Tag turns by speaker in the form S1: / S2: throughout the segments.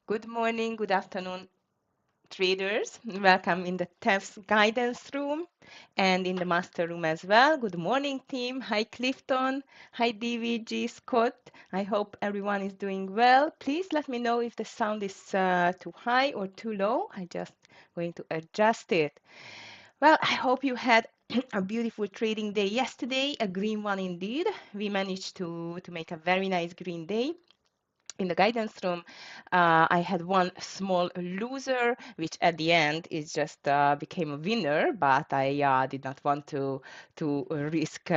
S1: Good morning, good afternoon, traders. Welcome in the TEFS guidance room and in the master room as well. Good morning, team. Hi, Clifton. Hi, DVG, Scott. I hope everyone is doing well. Please let me know if the sound is too high or too low. I just going to adjust it. Well, I hope you had a beautiful trading day yesterday, a green one indeed. We managed to make a very nice green day in the guidance room. I had one small loser, which at the end is just became a winner, but I did not want to risk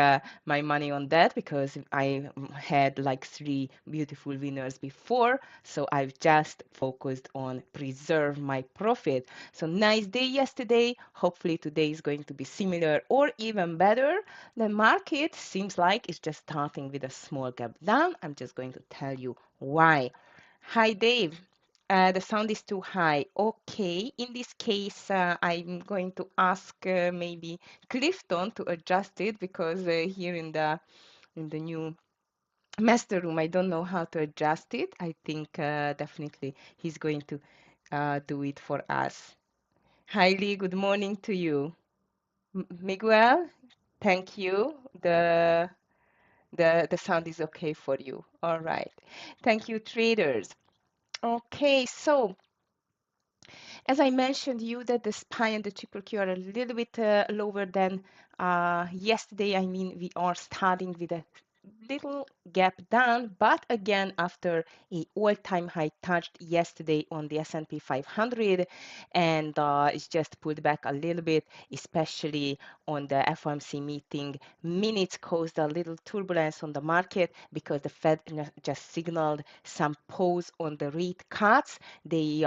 S1: my money on that because I had like three beautiful winners before, so I've just focused on preserve my profit. So nice day yesterday. Hopefully today is going to be similar or even better. The market seems like it's just starting with a small gap down. I'm just going to tell you why. Hi, Dave. The sound is too high. Okay, in this case, I'm going to ask maybe Clifton to adjust it because here in the new master room, I don't know how to adjust it. I think definitely he's going to do it for us. Hi, Lee. Good morning to you. Miguel, thank you. The sound is okay for you. All right. Thank you, traders. Okay, so as I mentioned you that the SPY and the triple Q are a little bit lower than yesterday. I mean, we are starting with a little gap down, but again after a all-time high touched yesterday on the S&P 500, and it's just pulled back a little bit, especially on the FOMC meeting. Minutes caused a little turbulence on the market because the Fed just signaled some pause on the rate cuts. They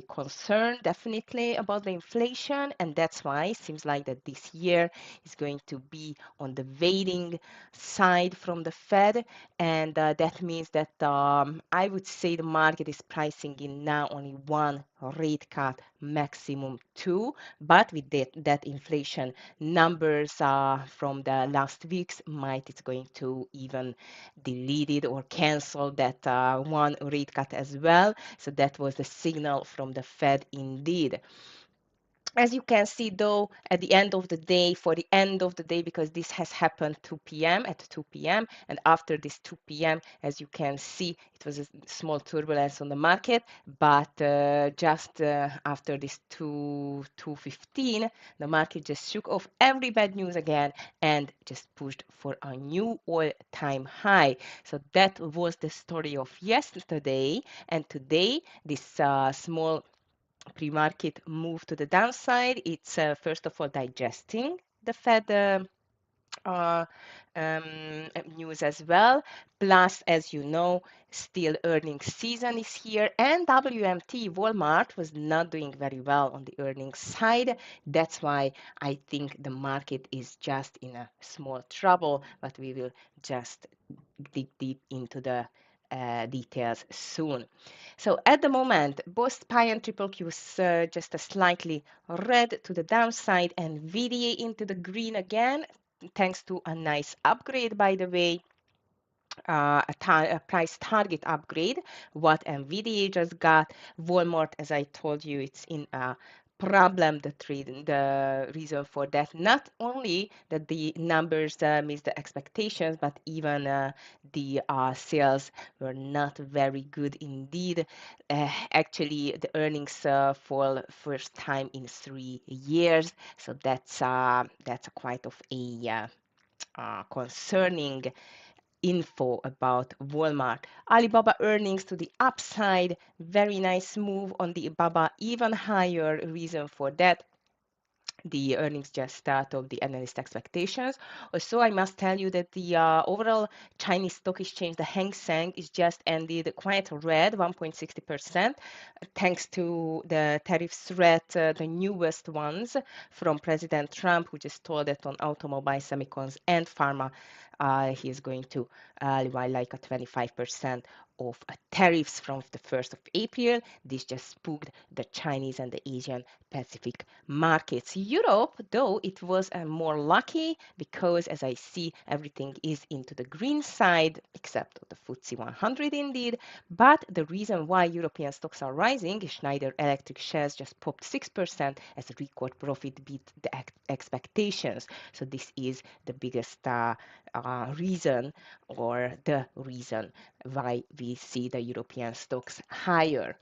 S1: concerned definitely about the inflation, and that's why it seems like that this year is going to be on the waiting side from the Fed, and that means that I would say the market is pricing in now only one rate cut, maximum two, but with that inflation numbers from the last weeks, might it's going to even delete it or cancel that one rate cut as well. So that was the signal from the Fed indeed. As you can see though, at the end of the day, for the end of the day, because this has happened 2 p.m. at 2 p.m. and after this 2 p.m., as you can see, it was a small turbulence on the market, but just after this 2:15, the market just shook off every bad news again and just pushed for a new all-time high. So that was the story of yesterday, and today this small pre-market move to the downside. It's first of all digesting the Fed uh, news as well. Plus, as you know, still earnings season is here, and WMT Walmart was not doing very well on the earnings side. That's why I think the market is just in a small trouble, but we will just dig deep into the details soon. So at the moment, both SPY and triple Q just a slightly red to the downside and VDA into the green again, thanks to a nice upgrade, by the way. A price target upgrade, what NVIDIA just got. Walmart, as I told you, it's in a problem. The reason for that, not only that the numbers missed the expectations, but even the sales were not very good indeed. Actually, the earnings fall first time in 3 years, so that's a quite of a concerning info about Walmart. Alibaba earnings to the upside, very nice move on the Alibaba, even higher reason for that. The earnings just top the analyst expectations. Also, I must tell you that the overall Chinese stock exchange, the Hang Seng, is just ended quite red, 1.60%, thanks to the tariff threat, the newest ones from President Trump, who just told that on automobile, semicons, and pharma, he is going to buy like a 25% of tariffs from the 1st of April. This just spooked the Chinese and the Asian Pacific markets. Europe, though, it was more lucky because, as I see, everything is into the green side, except the FTSE 100 indeed. But the reason why European stocks are rising is Schneider Electric shares just popped 6% as a record profit beat the expectations. So this is the biggest reason or the reason why we see the European stocks higher.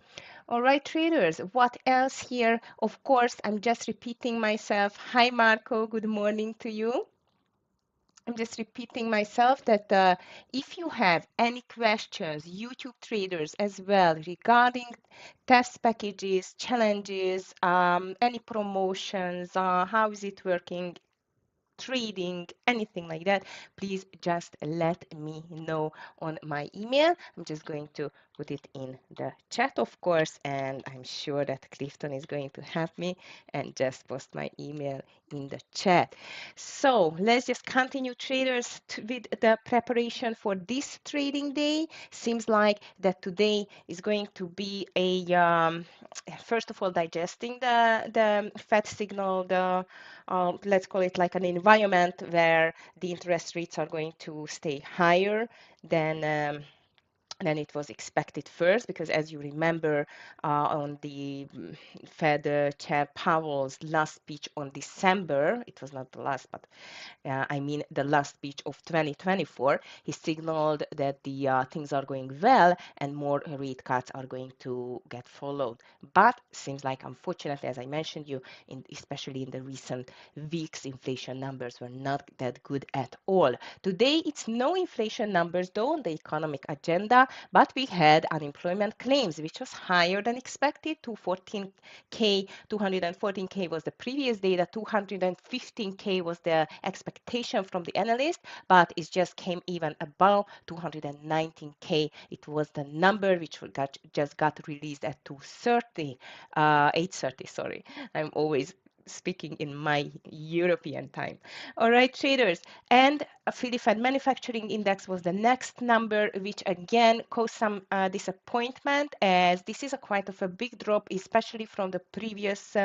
S1: All right, traders, what else here? Of course, I'm just repeating myself. Hi, Marco. Good morning to you. I'm just repeating myself that if you have any questions, YouTube traders as well, regarding test packages, challenges, any promotions, how is it working, trading, anything like that, please just let me know on my email. I'm just going to put it in the chat, of course, and I'm sure that Clifton is going to help me and just post my email in the chat. So let's just continue, traders, with the preparation for this trading day. Seems like that today is going to be a first of all, digesting the Fed signal, the let's call it like an environment where the interest rates are going to stay higher than than it was expected first, because as you remember, on the Fed Chair Powell's last speech on December, it was not the last, but I mean the last speech of 2024, he signaled that the things are going well and more rate cuts are going to get followed. But seems like, unfortunately, as I mentioned you, especially in the recent weeks, inflation numbers were not that good at all. Today, it's no inflation numbers though on the economic agenda, but we had unemployment claims, which was higher than expected. 214K, 214K was the previous data, 215K was the expectation from the analyst, but it just came even above 219K. It was the number which just got released at 8:30, sorry. I'm always speaking in my European time. All right, traders. And Philly Fed Manufacturing Index was the next number, which again caused some disappointment, as this is a quite of a big drop, especially from the previous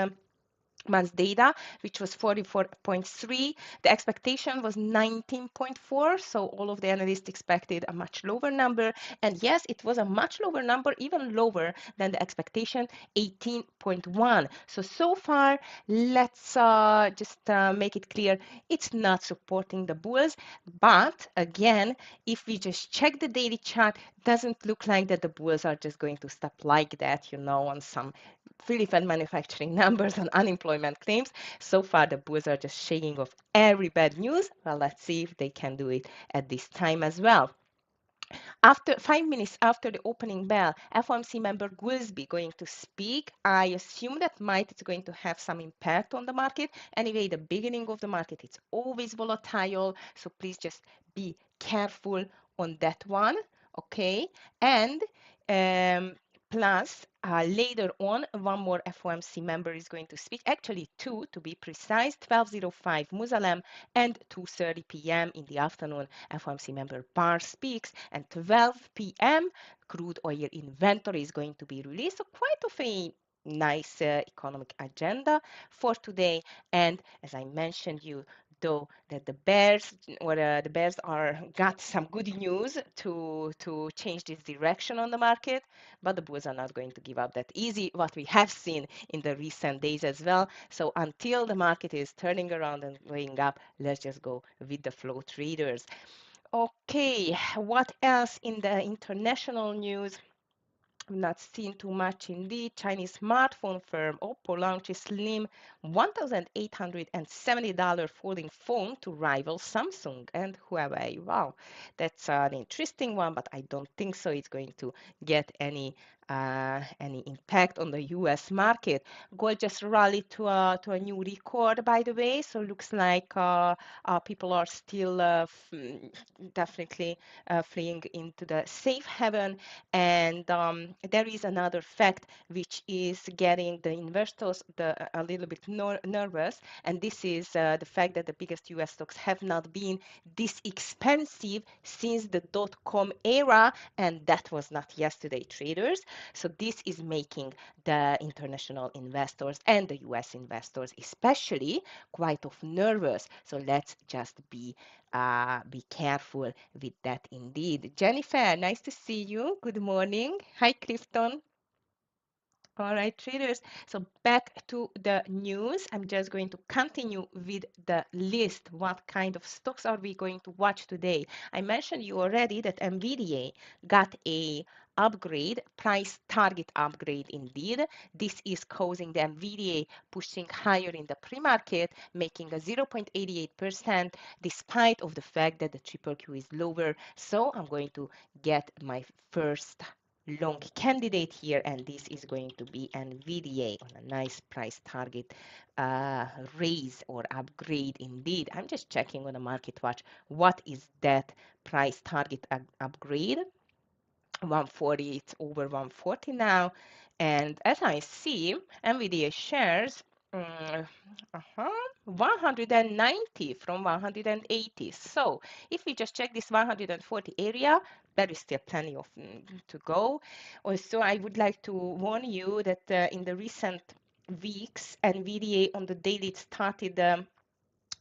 S1: month's data, which was 44.3. The expectation was 19.4, so all of the analysts expected a much lower number. And yes, it was a much lower number, even lower than the expectation, 18.1. So far, let's just make it clear, it's not supporting the bulls. But again, if we just check the daily chart, doesn't look like that the bulls are just going to stop like that, on some really fed manufacturing numbers and unemployment claims. So far, the bulls are just shaking off every bad news. Well, let's see if they can do it at this time as well. After 5 minutes after the opening bell, FOMC member Goolsbee going to speak. I assume that might is going to have some impact on the market. Anyway, the beginning of the market, it's always volatile, so please just be careful on that one, okay? And plus, later on, one more FOMC member is going to speak, actually two to be precise, 12:05 Musalem and 2:30 p.m. in the afternoon, FOMC member Barr speaks, and 12 p.m. crude oil inventory is going to be released. So quite of a nice economic agenda for today. And as I mentioned you, though, that the bears are got some good news to change this direction on the market, but the bulls are not going to give up that easy, what we have seen in the recent days as well. So until the market is turning around and going up, let's just go with the flow, traders. Okay, what else in the international news? I've not seen too much indeed. Chinese smartphone firm Oppo launches slim $1,870 folding phone to rival Samsung and Huawei. Wow, that's an interesting one, but I don't think so it's going to get any any impact on the U.S. market. Gold just rallied to a new record, by the way. So looks like people are still definitely fleeing into the safe haven. And there is another fact which is getting the investors a little bit nervous, and this is the fact that the biggest U.S. stocks have not been this expensive since the dot-com era, and that was not yesterday, traders. So this is making the international investors and the US investors especially quite of nervous. So let's just be careful with that indeed. Jennifer, nice to see you. Good morning. Hi, Clifton. All right, traders. So back to the news. I'm just going to continue with the list. What kind of stocks are we going to watch today? I mentioned you already that NVIDIA got a upgrade, price target upgrade indeed. This is causing the NVIDIA pushing higher in the pre-market, making a 0.88% despite of the fact that the triple Q is lower. So I'm going to get my first long candidate here, and this is going to be NVIDIA on a nice price target raise or upgrade indeed. I'm just checking on the market watch what is that price target upgrade. 140, it's over 140 now. And as I see, NVIDIA shares 190 from 180. So if we just check this 140 area, there is still plenty of to go. Also, I would like to warn you that in the recent weeks, NVIDIA on the daily it started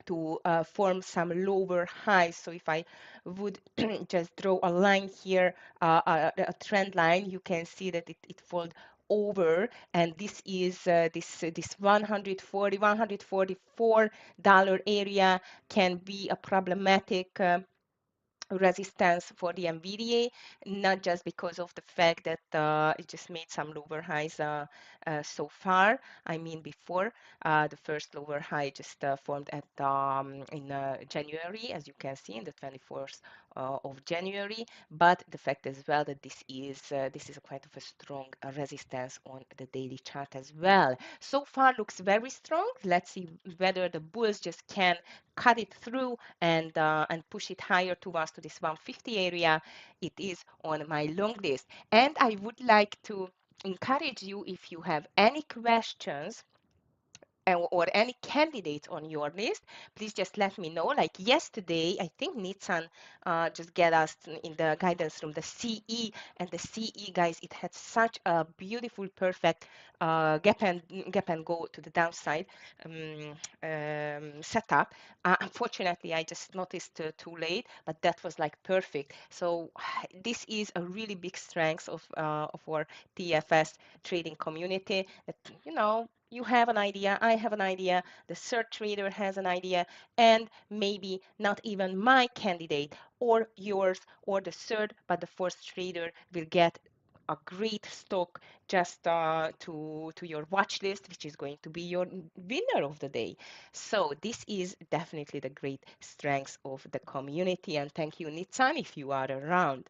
S1: to form some lower highs. So if I would just draw a line here, a trend line, you can see that it fold over, and this is this 140 $144 area can be a problematic resistance for the NVDA, not just because of the fact that it just made some lower highs so far. I mean, before the first lower high just formed at in January, as you can see, in the 24th of January. But the fact as well that this is a quite of a strong resistance on the daily chart as well. So far looks very strong. Let's see whether the bulls just can cut it through and push it higher towards to this 150 area. It is on my long list, and I would like to encourage you, if you have any questions or any candidates on your list, please just let me know. Like yesterday, I think Nitsan just get us in the guidance room, the CE, and the CE, guys, it had such a beautiful, perfect gap and go to the downside setup. Unfortunately, I just noticed too late, but that was like perfect. So this is a really big strength of our TFS trading community. That you have an idea, I have an idea, the third trader has an idea, and maybe not even my candidate or yours or the third, but the fourth trader will get a great stock just to your watch list, which is going to be your winner of the day. So this is definitely the great strength of the community. And thank you, Nitsan, if you are around.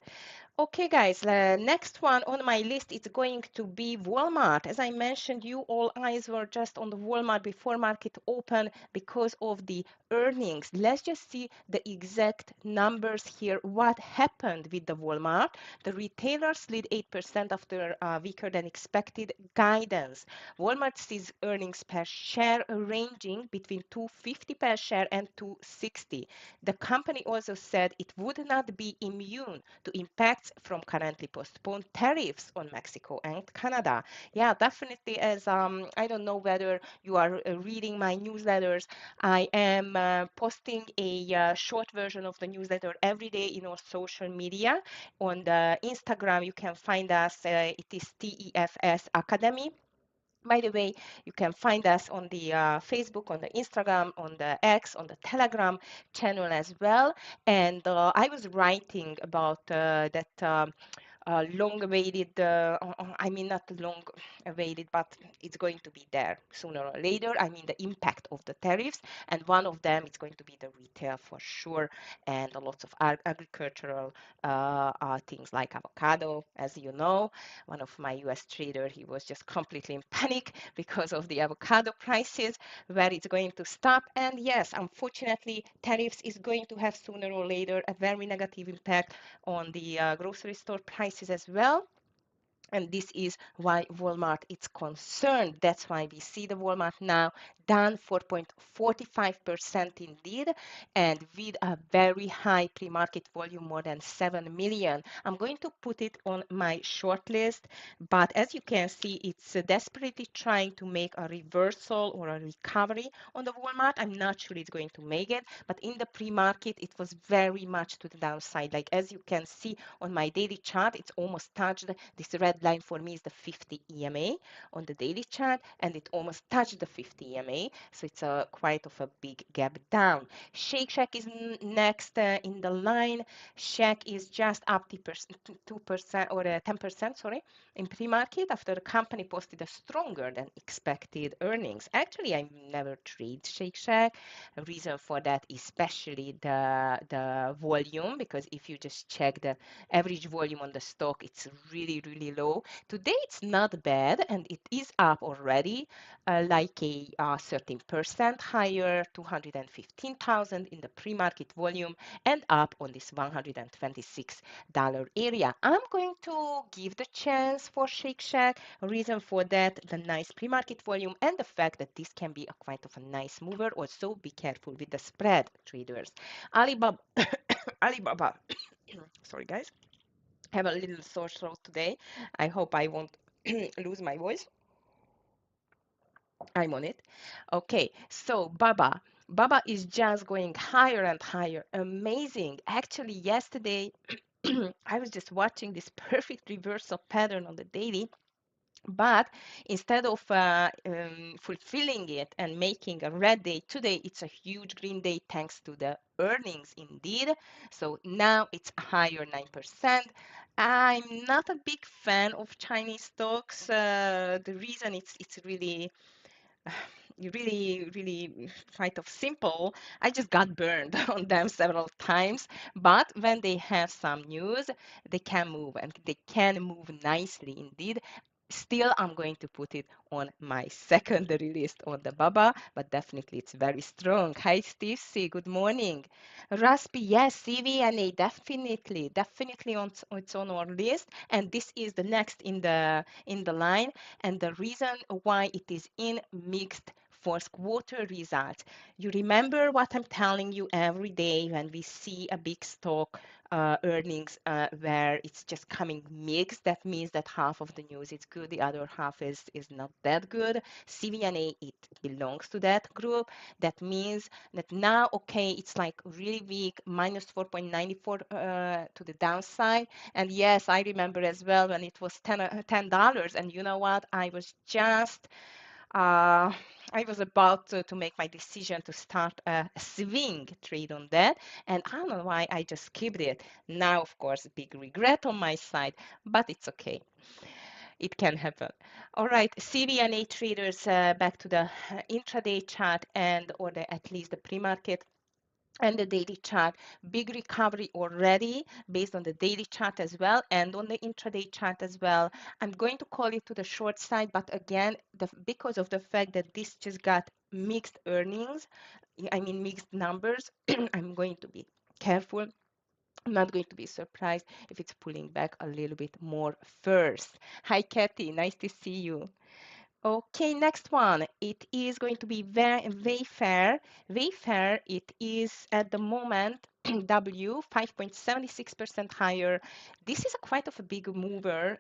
S1: Okay, guys, the next one on my list is going to be Walmart. As I mentioned, you all eyes were just on the Walmart before market open because of the earnings. Let's just see the exact numbers here. What happened with the Walmart? The retailer slid 8% after weaker than expected guidance. Walmart sees earnings per share ranging between 250 per share and 260. The company also said it would not be immune to impacts from currently postponed tariffs on Mexico and Canada. Yeah, definitely. As I don't know whether you are reading my newsletters, I am posting a short version of the newsletter every day in our social media. On the Instagram, you can find us. It is TEFS Academy. By the way, you can find us on the Facebook, on the Instagram, on the X, on the Telegram channel as well. And I was writing about that long-awaited, I mean, not long-awaited, but it's going to be there sooner or later. I mean, the impact of the tariffs, and one of them is going to be the retail for sure, and lots of agricultural things like avocado, as you know. One of my US trader, he was just completely in panic because of the avocado prices, where it's going to stop. And yes, unfortunately, tariffs is going to have sooner or later a very negative impact on the grocery store prices as well. And this is why Walmart is concerned. That's why we see the Walmart now down 4.45% indeed, and with a very high pre-market volume, more than 7 million. I'm going to put it on my short list, but as you can see, it's desperately trying to make a reversal or a recovery on the Walmart. I'm not sure it's going to make it, but in the pre-market, it was very much to the downside. Like as you can see on my daily chart, it's almost touched this red line. For me is the 50 EMA on the daily chart, and it almost touched the 50 EMA, so it's a quite of a big gap down. Shake Shack is next in the line. Shack is just up 2% or 10%, sorry, in pre-market after the company posted a stronger than expected earnings. Actually, I never trade Shake Shack. A reason for that, especially the volume, because if you just check the average volume on the stock, it's really, really low. Today, it's not bad, and it is up already, like a 13% higher, 215,000 in the pre-market volume, and up on this $126 area. I'm going to give the chance for Shake Shack. A reason for that, the nice pre-market volume and the fact that this can be a quite of a nice mover. Also, be careful with the spread, traders. Alibaba, Alibaba. Sorry, guys. Have a little sore throat today. I hope I won't lose my voice. I'm on it. Okay, so Baba is just going higher and higher. Amazing. Actually, yesterday I was just watching this perfect reversal pattern on the daily, but instead of fulfilling it and making a red day today, it's a huge green day thanks to the earnings indeed. So now it's higher 9%. I'm not a big fan of Chinese stocks. The reason it's really really quite of simple. I just got burned on them several times, but when they have some news, they can move, and they can move nicely indeed. Still, I'm going to put it on my secondary list on the Baba, but definitely it's very strong. Hi, Steve C. Good morning. Raspi, yes, CVNA, definitely on it's on our list, and this is the next in the line, and the reason why it is in mixed fourth quarter results. You remember what I'm telling you every day when we see a big stock earnings where it's just coming mixed. That means that half of the news is good, the other half is not that good. CVNA, it belongs to that group. That means that now, okay, it's like really weak, minus 4.94 to the downside. And yes, I remember as well when it was $10, and you know what? Uh, I was about to make my decision to start a swing trade on that, and I don't know why I just skipped it. Now, of course, big regret on my side, but it's okay. It can happen. All right, CVNA traders, back to the intraday chart and or at least the pre-market and the daily chart. Big recovery already based on the daily chart as well and on the intraday chart as well. I'm going to call it to the short side, but again, because of the fact that this just got mixed earnings, I mean mixed numbers, I'm going to be careful. I'm not going to be surprised if it's pulling back a little bit more first. Hi, Kathy. Nice to see you. Okay, next one. It is going to be Wayfair. Wayfair, it is at the moment W 5.76% higher. This is a quite of a big mover,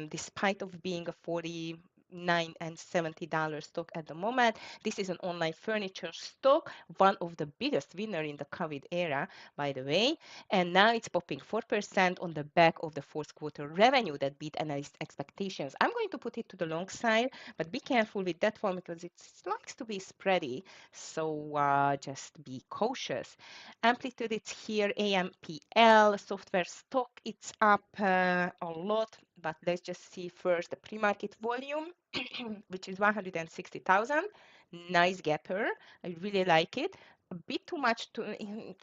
S1: despite of being a 40 $69 and $70 stock at the moment. This is an online furniture stock, one of the biggest winner in the COVID era, by the way. And now it's popping 4% on the back of the fourth quarter revenue that beat analyst expectations. I'm going to put it to the long side, but be careful with that one because it likes to be spready. So just be cautious. Amplitude, it's here. AMPL, software stock, it's up a lot, but let's just see first the pre-market volume, which is 160,000. Nice gapper. I really like it. A bit too much to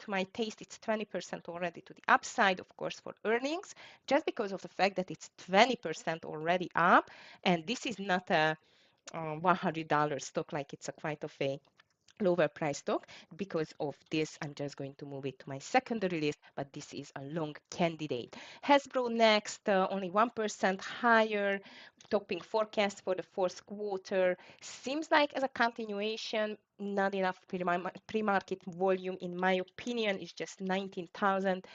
S1: my taste. It's 20% already to the upside, of course, for earnings, just because of the fact that it's 20% already up. And this is not a $100 stock, like it's a quite of a lower price stock. Because of this, I'm just going to move it to my secondary list, but this is a long candidate. Hasbro next, only 1% higher, topping forecast for the fourth quarter. Seems like as a continuation, not enough pre-market volume, in my opinion, is just 19,000.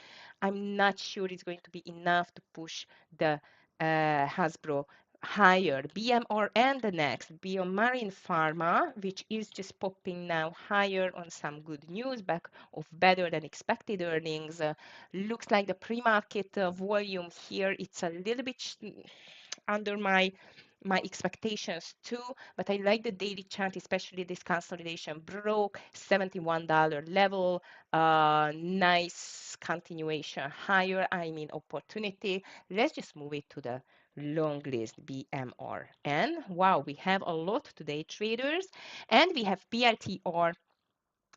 S1: I'm not sure it's going to be enough to push the Hasbro higher. BMR and the next, Biomarine Pharma, which is just popping now higher on some good news back of better than expected earnings. Looks like the pre-market volume here, it's a little bit under my expectations too, but I like the daily chart, especially this consolidation broke $71 level. Nice continuation higher, I mean opportunity. Let's just move it to the long list, BMR. And wow, we have a lot today, traders, and we have PLTR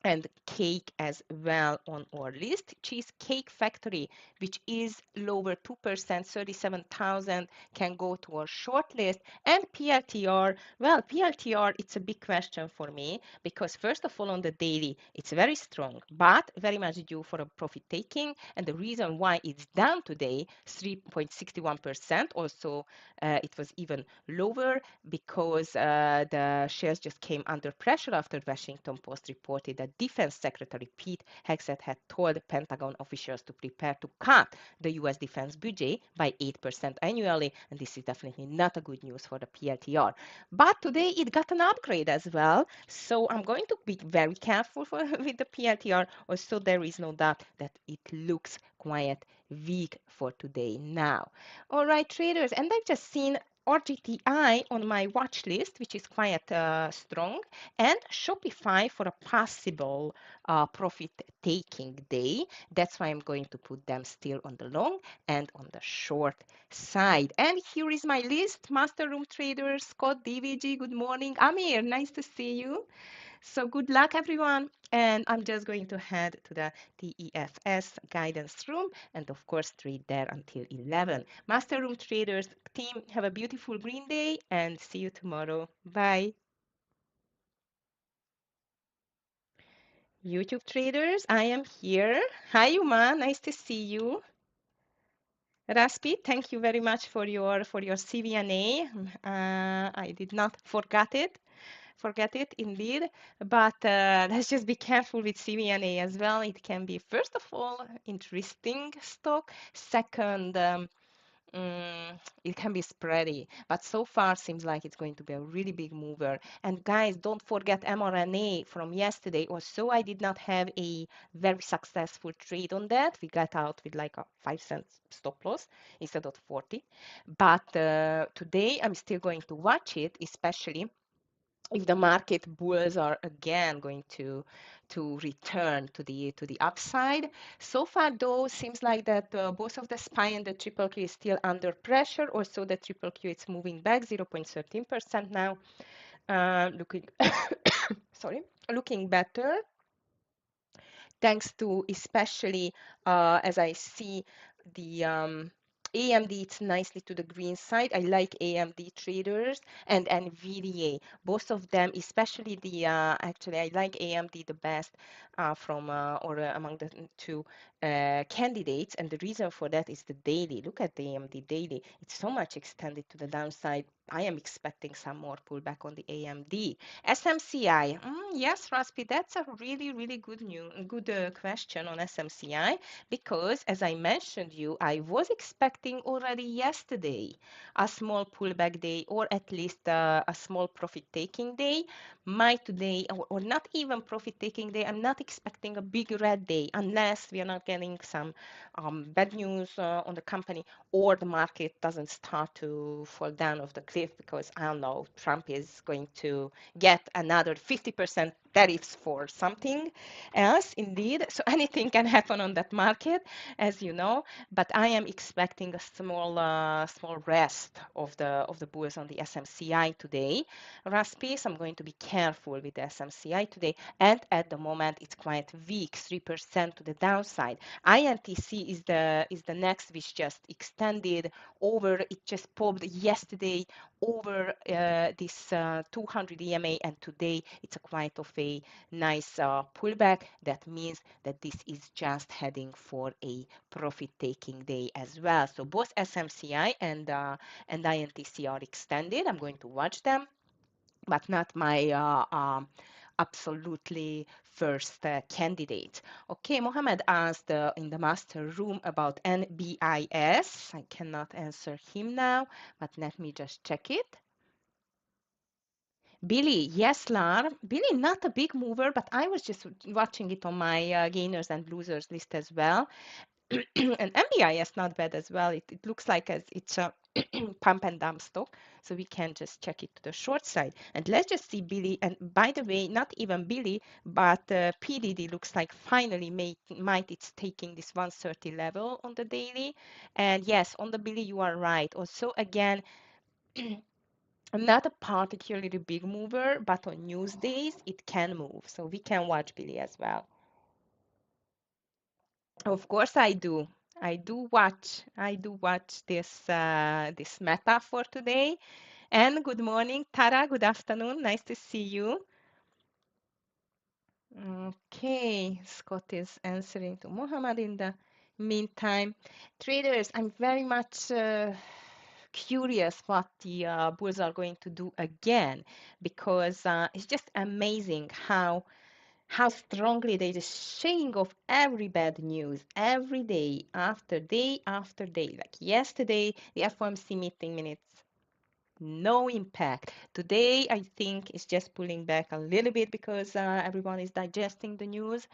S1: and cake as well on our list. Cheesecake Factory, which is lower 2%, 37,000, can go to our short list. And PLTR, well, PLTR, it's a big question for me because first of all, on the daily, it's very strong, but very much due for a profit taking. And the reason why it's down today, 3.61%, also it was even lower because the shares just came under pressure after Washington Post reported that Defense Secretary Pete Hegseth had told Pentagon officials to prepare to cut the U.S. defense budget by 8% annually, and this is definitely not a good news for the PLTR. But today it got an upgrade as well, so I'm going to be very careful with the PLTR. Also, there is no doubt that it looks quite weak for today now. All right, traders, and I've just seen RGTI on my watch list, which is quite strong, and Shopify for a possible profit-taking day. That's why I'm going to put them still on the long and on the short side. And here is my list. Master Room Traders, Scott, DVG, good morning. Amir, nice to see you. So good luck, everyone. And I'm just going to head to the TEFS guidance room and, of course, trade there until 11. Master Room Traders team, have a beautiful green day and see you tomorrow. Bye. YouTube traders, I am here. Hi, Uma. Nice to see you. Raspi, thank you very much for your CVNA. I did not forget it indeed, but let's just be careful with CVNA as well. It can be, first of all, interesting stock. Second, it can be spready, but so far seems like it's going to be a really big mover. And guys, don't forget mRNA from yesterday or so. I did not have a very successful trade on that. We got out with like a 5 cents stop loss instead of 40. But today I'm still going to watch it, especially if the market bulls are again going to return to the upside. So far, though, seems like that both of the SPY and the triple Q is still under pressure. Also, the triple Q is moving back 0.13% now, looking sorry, looking better thanks to especially as I see the AMD, it's nicely to the green side. I like AMD traders and NVDA, both of them, especially the actually I like AMD the best from or among the two candidates, and the reason for that is the daily. Look at the AMD daily; it's so much extended to the downside. I am expecting some more pullback on the AMD. SMCI, yes, Raspi, that's a really, really good question on SMCI because, as I mentioned you, I was expecting already yesterday a small pullback day or at least a small profit-taking day. My today, or not even profit-taking day, I'm not expecting a big red day unless we are not getting some bad news on the company or the market doesn't start to fall down off the cliff because I don't know, Trump is going to get another 50% tariffs for something else indeed. So anything can happen on that market, as you know. But I am expecting a small rest of the bulls on the SMCI today. Raspi, so I'm going to be careful with the SMCI today. And at the moment, it's quite weak, 3% to the downside. INTC is the next, which just extended over. It just popped yesterday over this 200 EMA, and today it's a quite of a nice pullback. That means that this is just heading for a profit-taking day as well. So both SMCI and INTC are extended. I'm going to watch them, but not my absolutely first candidate. Okay, Mohammed asked in the master room about NBIS. I cannot answer him now, but let me just check it. Billy, yes, Lar. Billy, not a big mover, but I was just watching it on my gainers and losers list as well. And MBIS not bad as well. It looks like it's a pump and dump stock, so we can just check it to the short side. And let's just see Billy. And by the way, not even Billy, but PDD looks like finally might it's taking this 130 level on the daily. And yes, on the Billy, you are right. Also, again, I'm not a particularly big mover, but on news days, it can move. So we can watch Billy as well. Of course I do. I do watch this meta for today. And good morning, Tara. Good afternoon. Nice to see you. Okay, Scott is answering to Mohammed in the meantime. Traders, I'm very much curious what the bulls are going to do again because it's just amazing how strongly they just showing off every bad news every day after day after day. Like yesterday, the FOMC meeting minutes, no impact. Today, I think it's just pulling back a little bit because everyone is digesting the news,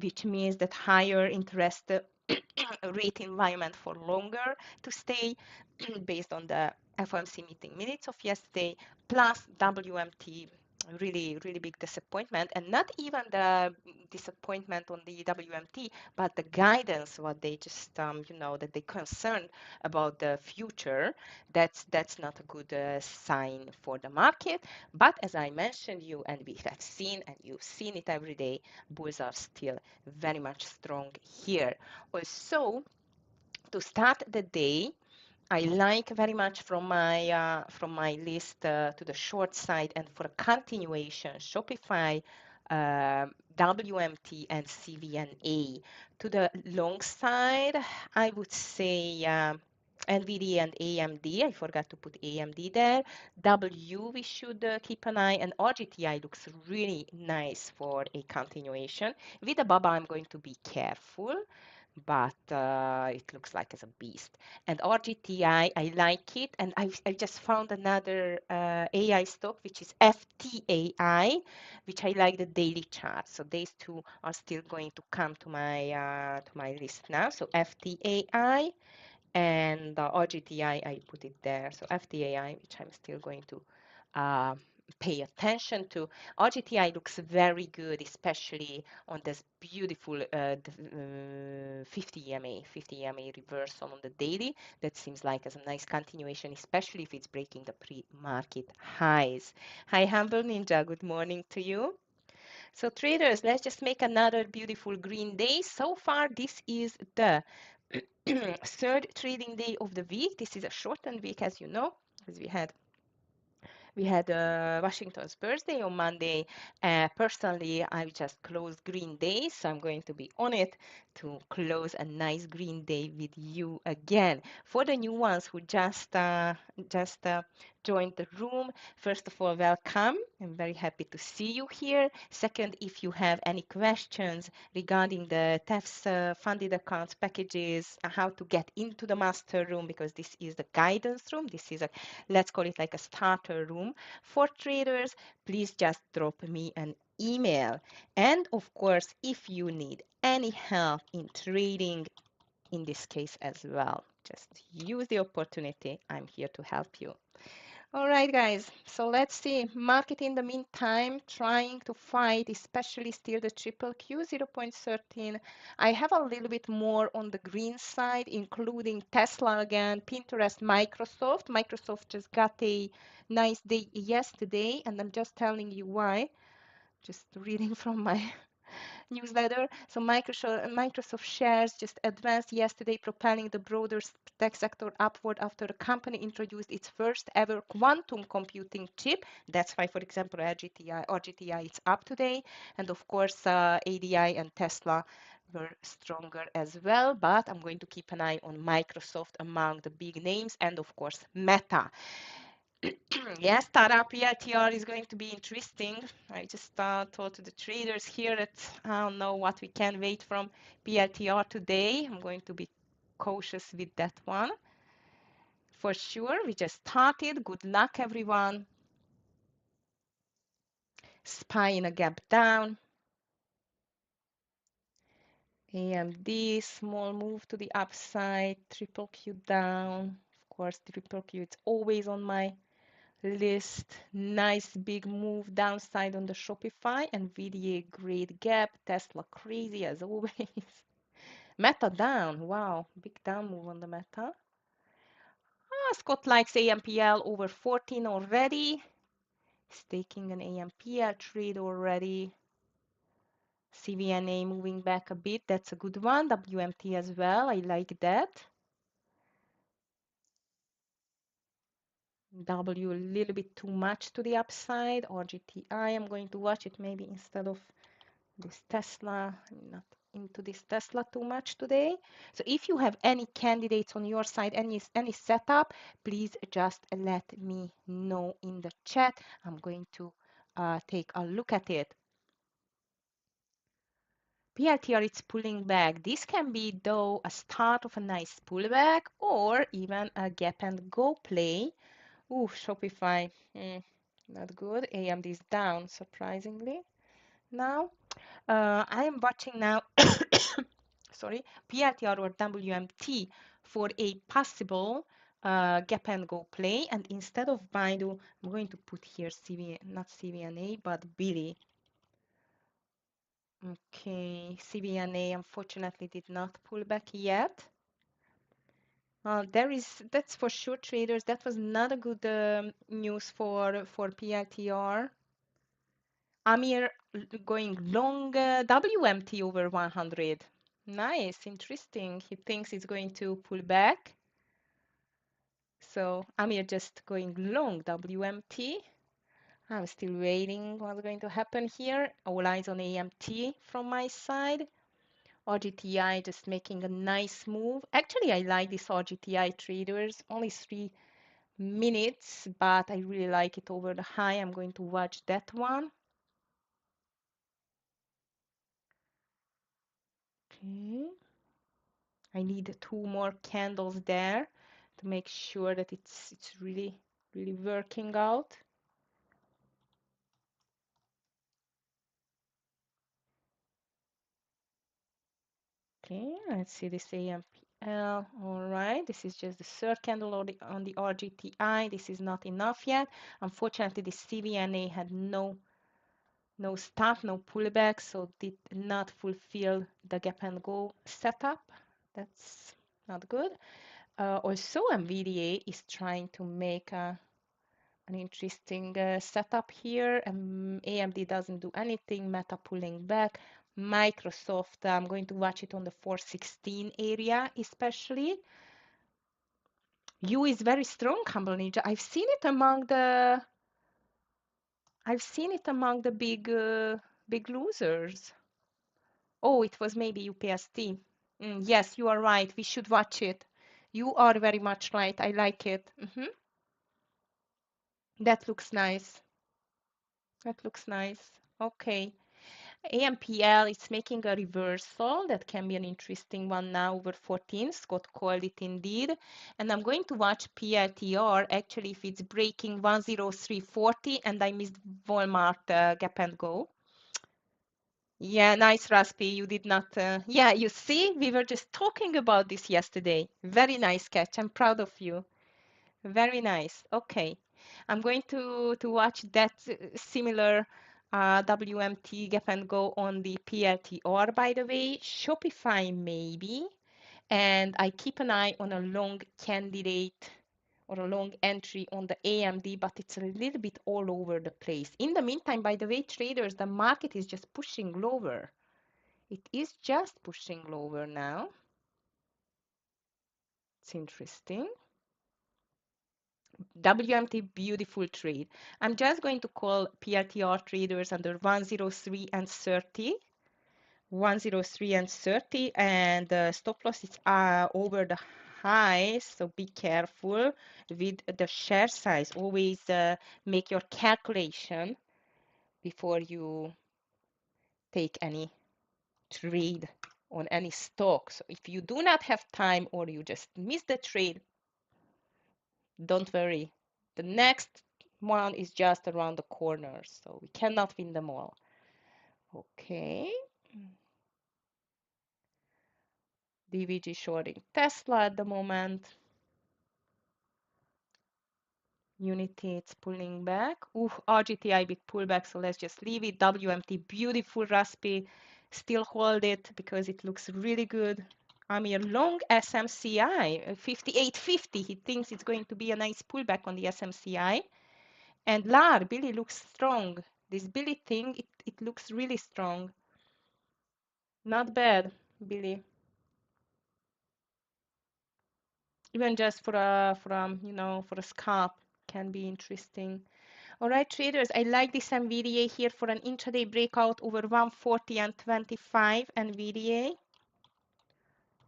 S1: which means that higher interest rate environment for longer to stay based on the FOMC meeting minutes of yesterday, plus WMT, really big disappointment, and not even the disappointment on the WMT, but the guidance, what they just, that they concerned about the future. That's not a good sign for the market. But as I mentioned you, and we have seen, and you've seen it every day, bulls are still very much strong here. Also, to start the day, I like very much from my list to the short side and for a continuation, Shopify, WMT, and CVNA. To the long side, I would say NVIDIA and AMD. I forgot to put AMD there. W, we should keep an eye, and RGTI looks really nice for a continuation. With the BABA, I'm going to be careful, but it looks like as a beast. And RGTI, I like it. And I just found another AI stock, which is FTAI, which I like the daily chart. So these two are still going to come to my list now. So FTAI and RGTI, I put it there. So FTAI, which I'm still going to uh, pay attention to. RGTI looks very good, especially on this beautiful 50 EMA, 50 EMA reversal on the daily. That seems like as a nice continuation, especially if it's breaking the pre-market highs. Hi, Humble Ninja. Good morning to you. So traders, let's just make another beautiful green day. So far, this is the third trading day of the week. This is a shortened week, as you know, because we had Washington's birthday on Monday. Personally, I just closed green day, so I'm going to be on it to close a nice green day with you again. For the new ones who just joined the room. First of all, welcome. I'm very happy to see you here. Second, if you have any questions regarding the TEFS funded accounts packages, how to get into the master room, because this is the guidance room. This is a, let's call it like a starter room for traders. Please just drop me an email. And of course, if you need any help in trading, in this case as well, just use the opportunity. I'm here to help you. All right, guys, so let's see. Market in the meantime trying to fight, especially still the triple Q 0.13. I have a little bit more on the green side, including Tesla again, Pinterest, Microsoft. Microsoft just got a nice day yesterday, and I'm just telling you why. Just reading from my newsletter. So Microsoft shares just advanced yesterday, propelling the broader tech sector upward after the company introduced its first ever quantum computing chip. That's why, for example, RGTI is up today. And of course, ADI and Tesla were stronger as well, but I'm going to keep an eye on Microsoft among the big names, and of course, Meta. Yes, startup ELTR is going to be interesting. I just told to the traders here that I don't know what we can wait from PLTR today. I'm going to be cautious with that one. For sure, we just started. Good luck, everyone. SPY in a gap down. AMD, small move to the upside. Triple Q down. Of course, triple Q, it's always on my list. Nice big move downside on the Shopify. NVIDIA great gap. Tesla crazy as always. Meta down. Wow, big down move on the Meta. Scott likes AMPL over 14 already. He's taking an AMPL trade already. CVNA moving back a bit. That's a good one. WMT as well. I like that. W a little bit too much to the upside. RGTI, I'm going to watch it maybe instead of this Tesla. I'm not into this Tesla too much today. So if you have any candidates on your side, any setup, please just let me know in the chat. I'm going to take a look at it. PLTR, it's pulling back. This can be though a start of a nice pullback or even a gap and go play. Ooh, Shopify, not good. AMD is down surprisingly now. I am watching now, sorry, PLTR or WMT for a possible gap and go play. And instead of Baidu, I'm going to put here not CVNA, but Billy. Okay, CVNA unfortunately did not pull back yet. That's for sure, traders. That was not a good news for PLTR. Amir going long WMT over 100. Nice, interesting. He thinks it's going to pull back. So Amir just going long WMT. I'm still waiting what's going to happen here. All eyes on AMT from my side. RGTI just making a nice move. Actually, I like this RGTI traders. Only 3 minutes, but I really like it over the high. I'm going to watch that one. Okay. I need 2 more candles there to make sure that it's really working out. Okay, let's see this AMPL. All right, this is just the third candle on the RGTI. This is not enough yet. Unfortunately, the CVNA had no stop, no pullback, so did not fulfill the gap and go setup. That's not good. Also, NVIDIA is trying to make an interesting setup here. AMD doesn't do anything. Meta pulling back. Microsoft, I'm going to watch it on the 416 area, especially. U is very strong, Humble Ninja. I've seen it among the big losers. Oh, it was maybe UPST. Yes, you are right. We should watch it. You are very much right. I like it. That looks nice. That looks nice. Okay. AMPL is making a reversal. That can be an interesting one now over 14. Scott called it indeed. And I'm going to watch PLTR actually if it's breaking 103.40 and I missed Walmart gap and go. Yeah, nice, Raspi. You did not. Yeah, you see, we were just talking about this yesterday. Very nice catch. I'm proud of you. Very nice. Okay. I'm going to watch that similar WMT gap and go on the PLTR, by the way. Shopify maybe. And I keep an eye on a long candidate or a long entry on the AMD, but it's a little bit all over the place. In the meantime, by the way, traders, the market is just pushing lower. It is just pushing lower now. It's interesting. WMT, beautiful trade. I'm just going to call PRTR traders under 103 and 30. 103 and 30, and the stop loss is over the high, so be careful with the share size. Always make your calculation before you take any trade on any stock. So if you do not have time or you just miss the trade, don't worry. The next one is just around the corner, so we cannot win them all. Okay. DVG shorting Tesla at the moment. Unity, it's pulling back. Ooh, RGTI big pullback, so let's just leave it. WMT, beautiful, raspy. Still hold it because it looks really good. Amir, long SMCI, 58.50. He thinks it's going to be a nice pullback on the SMCI. And LAR, Billy looks strong. This Billy thing, it looks really strong. Not bad, Billy. Even just for a scalp can be interesting. All right, traders, I like this NVDA here for an intraday breakout over 140 and 25 NVDA.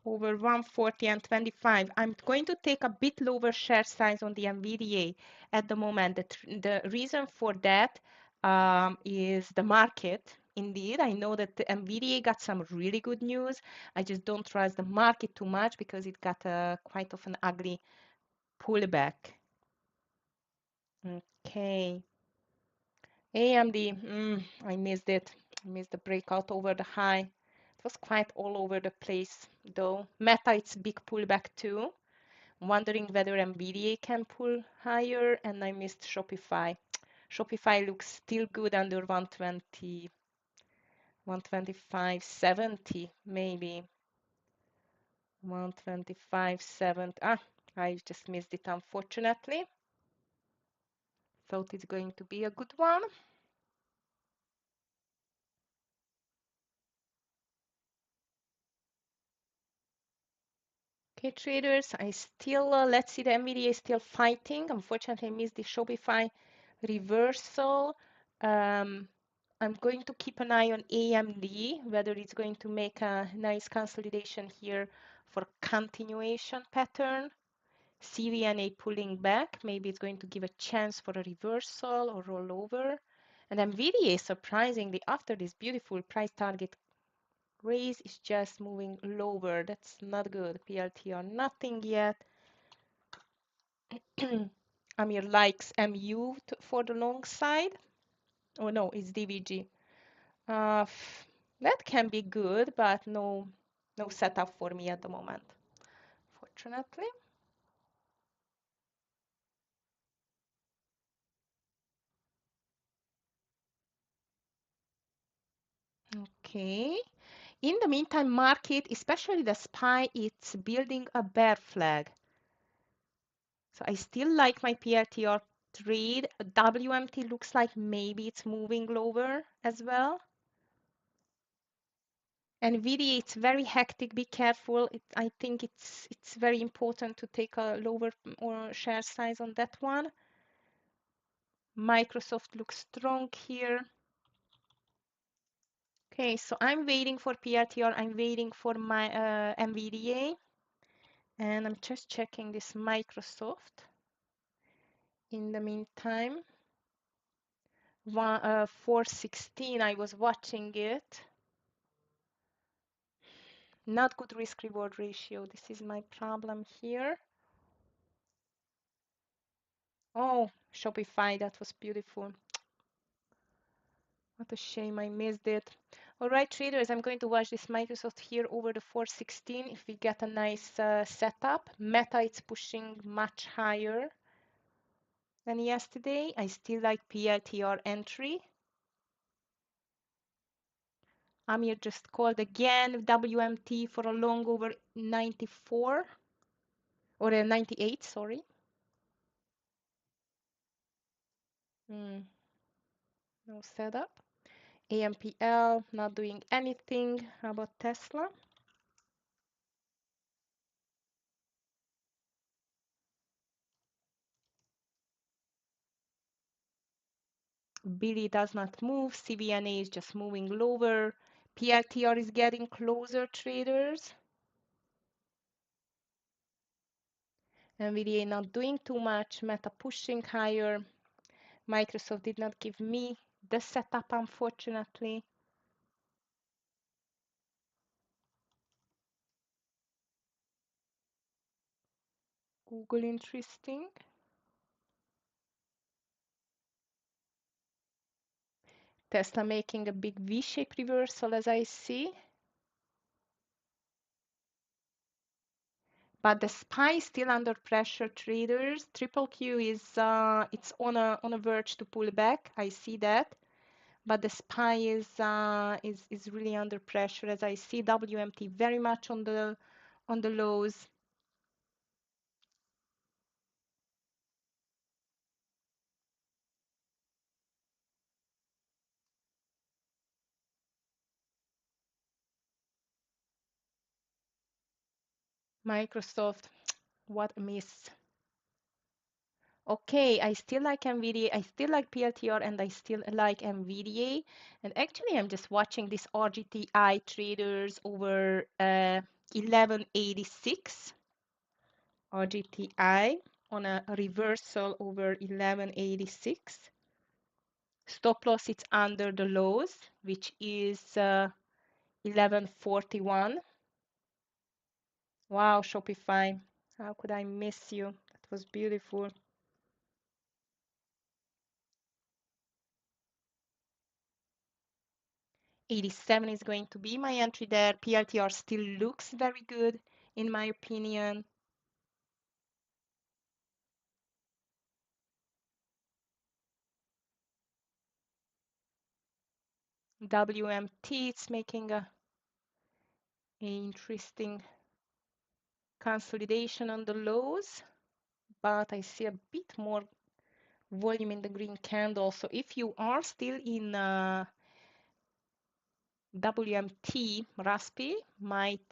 S1: Over 140 and 25. I'm going to take a bit lower share size on the NVDA at the moment. The reason for that is the market. Indeed, I know that the NVDA got some really good news. I just don't trust the market too much because it got quite of an ugly pullback. Okay. AMD, I missed it. I missed the breakout over the high. It was quite all over the place though. Meta, it's big pullback too. Wondering whether NVIDIA can pull higher, and I missed Shopify. Shopify looks still good under 120, 125.70 maybe. 125.70. I just missed it unfortunately. Thought it's going to be a good one. Okay, traders, I still, let's see, the NVIDIA is still fighting. Unfortunately, I missed the Shopify reversal. I'm going to keep an eye on AMD, whether it's going to make a nice consolidation here for continuation pattern. CVNA pulling back, maybe it's going to give a chance for a reversal or rollover. And NVIDIA, surprisingly, after this beautiful price target raise, is just moving lower. That's not good. PLTR, nothing yet. Amir likes MU for the long side. Oh no, it's DVG. Uh, that can be good, but no setup for me at the moment, fortunately. Okay. In the meantime, market, especially the SPY, it's building a bear flag. So I still like my PRTR trade. WMT looks like maybe it's moving lower as well. NVIDIA, it's very hectic. Be careful. I think it's very important to take a lower or share size on that one. Microsoft looks strong here. Okay, so I'm waiting for PRTR. I'm waiting for my NVDA. And I'm just checking this Microsoft. In the meantime, 416, I was watching it. Not good risk reward ratio. This is my problem here. Oh, Shopify, that was beautiful. What a shame I missed it. All right, traders, I'm going to watch this Microsoft here over the 416. If we get a nice setup, Meta, it's pushing much higher than yesterday. I still like PLTR entry. Amir just called again, WMT for a long over 94 or 98, sorry. No setup. AMPL not doing anything. How about Tesla? Billy does not move. CVNA is just moving lower. PLTR is getting closer, traders. NVDA not doing too much. Meta pushing higher. Microsoft did not give me the setup, unfortunately. Google interesting. Tesla making a big V-shape reversal as I see. But the SPY is still under pressure, traders. Triple Q is it's on a verge to pull back. I see that. But the SPY is really under pressure as I see WMT very much on the lows. Microsoft, what a miss. Okay, I still like NVIDIA, I still like PLTR, and I still like NVIDIA. And actually, I'm just watching this RGTI traders over 1186. RGTI on a reversal over 1186. Stop loss, it's under the lows, which is 1141. Wow, Shopify. How could I miss you? That was beautiful. 87 is going to be my entry there. PLTR still looks very good, in my opinion. WMT, it's making a interesting consolidation on the lows, but I see a bit more volume in the green candle. So if you are still in WMT, Raspi,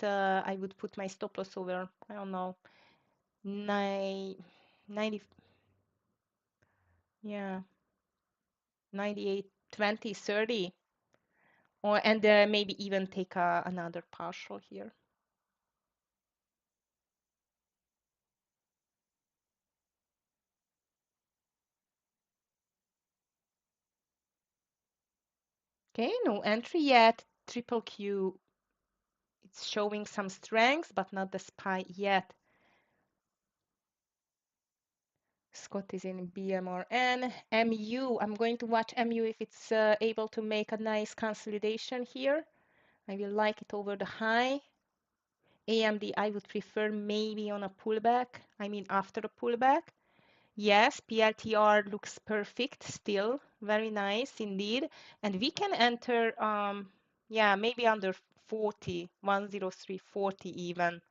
S1: I would put my stop loss over, I don't know, 90, yeah, 98, 20, 30, and maybe even take another partial here. Okay, no entry yet. Triple Q, it's showing some strength, but not the SPY yet. Scott is in BMRN. MU, I'm going to watch MU if it's able to make a nice consolidation here. I will like it over the high. AMD, I would prefer maybe on a pullback. I mean, after a pullback. Yes, PLTR looks perfect still. Very nice indeed. And we can enter, yeah, maybe under 40, 103.40 even.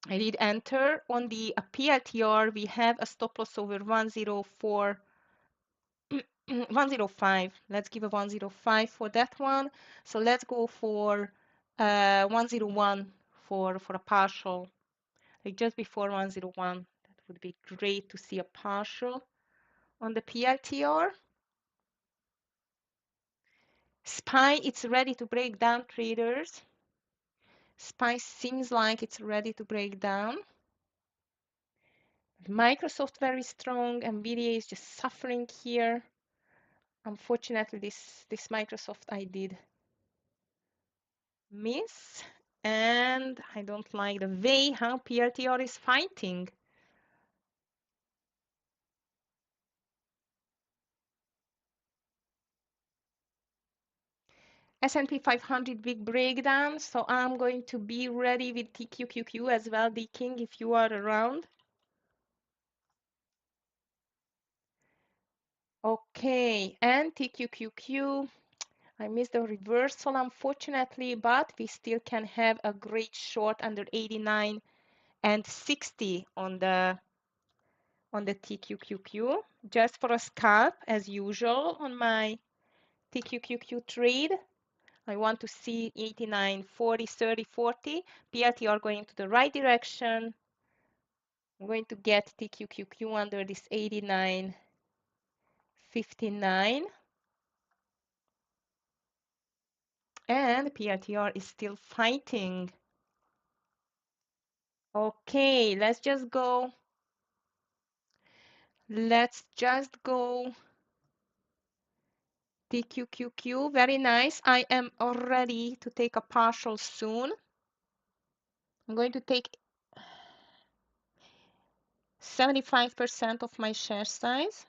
S1: I did enter on the PLTR. We have a stop loss over 104, 105. Let's give a 105 for that one. So let's go for 101 for a partial, like just before 101. That would be great to see a partial on the PLTR. SPY, it's ready to break down, traders. SPY seems like it's ready to break down. Microsoft very strong. Nvidia is just suffering here. Unfortunately, this Microsoft I did miss, and I don't like the way how PRTR is fighting. S&P 500 big breakdown, so I'm going to be ready with TQQQ as well, D King, if you are around. Okay, and TQQQ, I missed the reversal unfortunately, but we still can have a great short under 89 and 60 on the TQQQ, just for a scalp as usual on my TQQQ trade. I want to see 89, 40, 30, 40. PRTR going to the right direction. I'm going to get TQQQ under this 89, 59. And PRTR is still fighting. Okay, let's just go. Let's just go. TQQQ, very nice. I am ready to take a partial soon. I'm going to take 75% of my share size.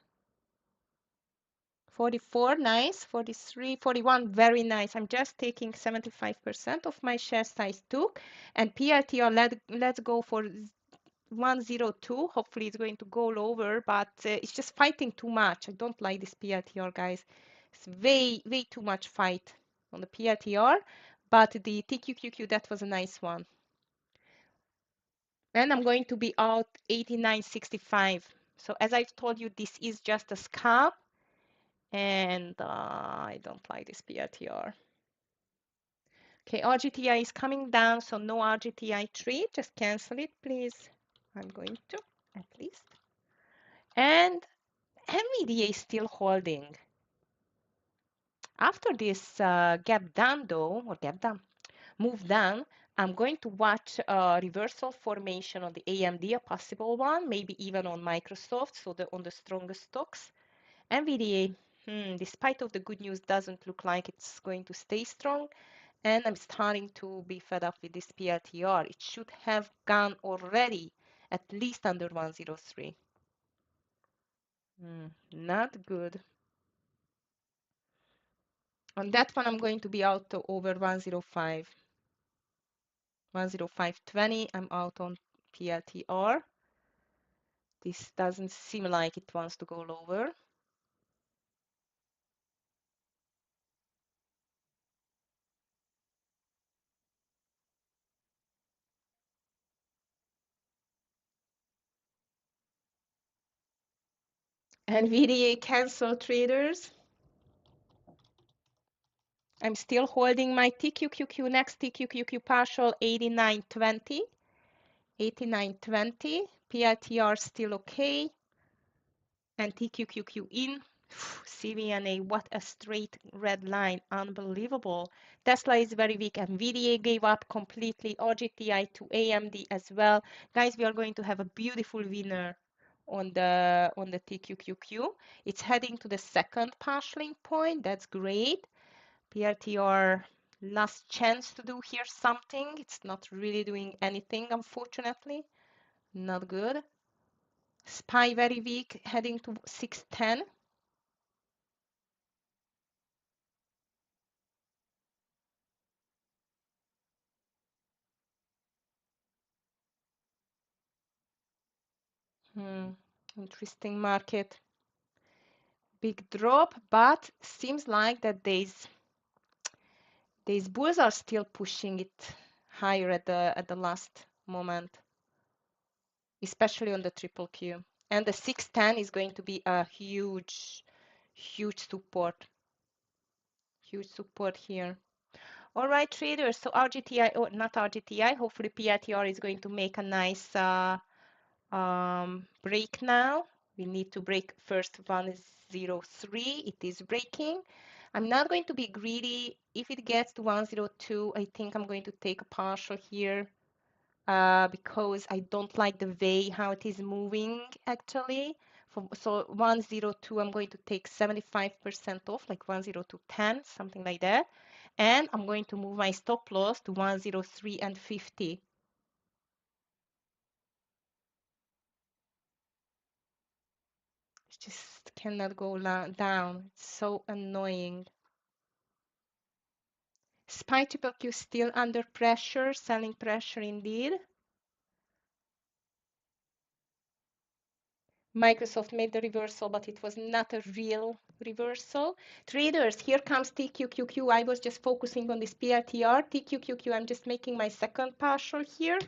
S1: 44, nice. 43, 41, very nice. I'm just taking 75% of my share size took. And PRTR, let's go for 102. Hopefully it's going to go lower, but it's just fighting too much. I don't like this PRTR, guys. It's way too much fight on the PRTR, but the TQQQ, that was a nice one. And I'm going to be out 89.65. So as I've told you, this is just a scalp, and I don't like this PRTR. Okay, RGTI is coming down, so no RGTI trade. Just cancel it, please. I'm going to, at least. And NVDA is still holding. After this gap down though, or gap down, move down, I'm going to watch a reversal formation on the AMD, a possible one, maybe even on Microsoft, so on the strongest stocks. NVDA, despite of the good news, doesn't look like it's going to stay strong. And I'm starting to be fed up with this PRTR. It should have gone already at least under 103. Not good. On that one, I'm going to be out to over 105. 105.20, I'm out on PLTR. This doesn't seem like it wants to go lower. NVDA cancel traders. I'm still holding my TQQQ, next TQQQ partial 89.20. 89.20. PLTR still okay. And TQQQ in. CVNA, what a straight red line. Unbelievable. Tesla is very weak. NVIDIA gave up completely. RGTI to AMD as well. Guys, we are going to have a beautiful winner on the TQQQ. It's heading to the second partialing point. That's great. PRTR last chance to do here something. It's not really doing anything, unfortunately. Not good. SPY very weak, heading to 610. Interesting market. Big drop, but seems like that these bulls are still pushing it higher at the last moment, especially on the triple Q. And the 610 is going to be a huge support. Huge support here. All right, traders. So RGTI, or not RGTI, hopefully PRTR is going to make a nice break now. We need to break first 103. It is breaking. I'm not going to be greedy. If it gets to 102, I think I'm going to take a partial here. because I don't like the way how it is moving actually. So 102, I'm going to take 75% off, like 102.10, something like that. And I'm going to move my stop loss to 103 and 50. It just cannot go down. It's so annoying. SPY triple Q still under pressure, selling pressure indeed. Microsoft made the reversal, but it was not a real reversal. Traders, here comes TQQQ. I was just focusing on this PRTR. TQQQ, I'm just making my second partial here.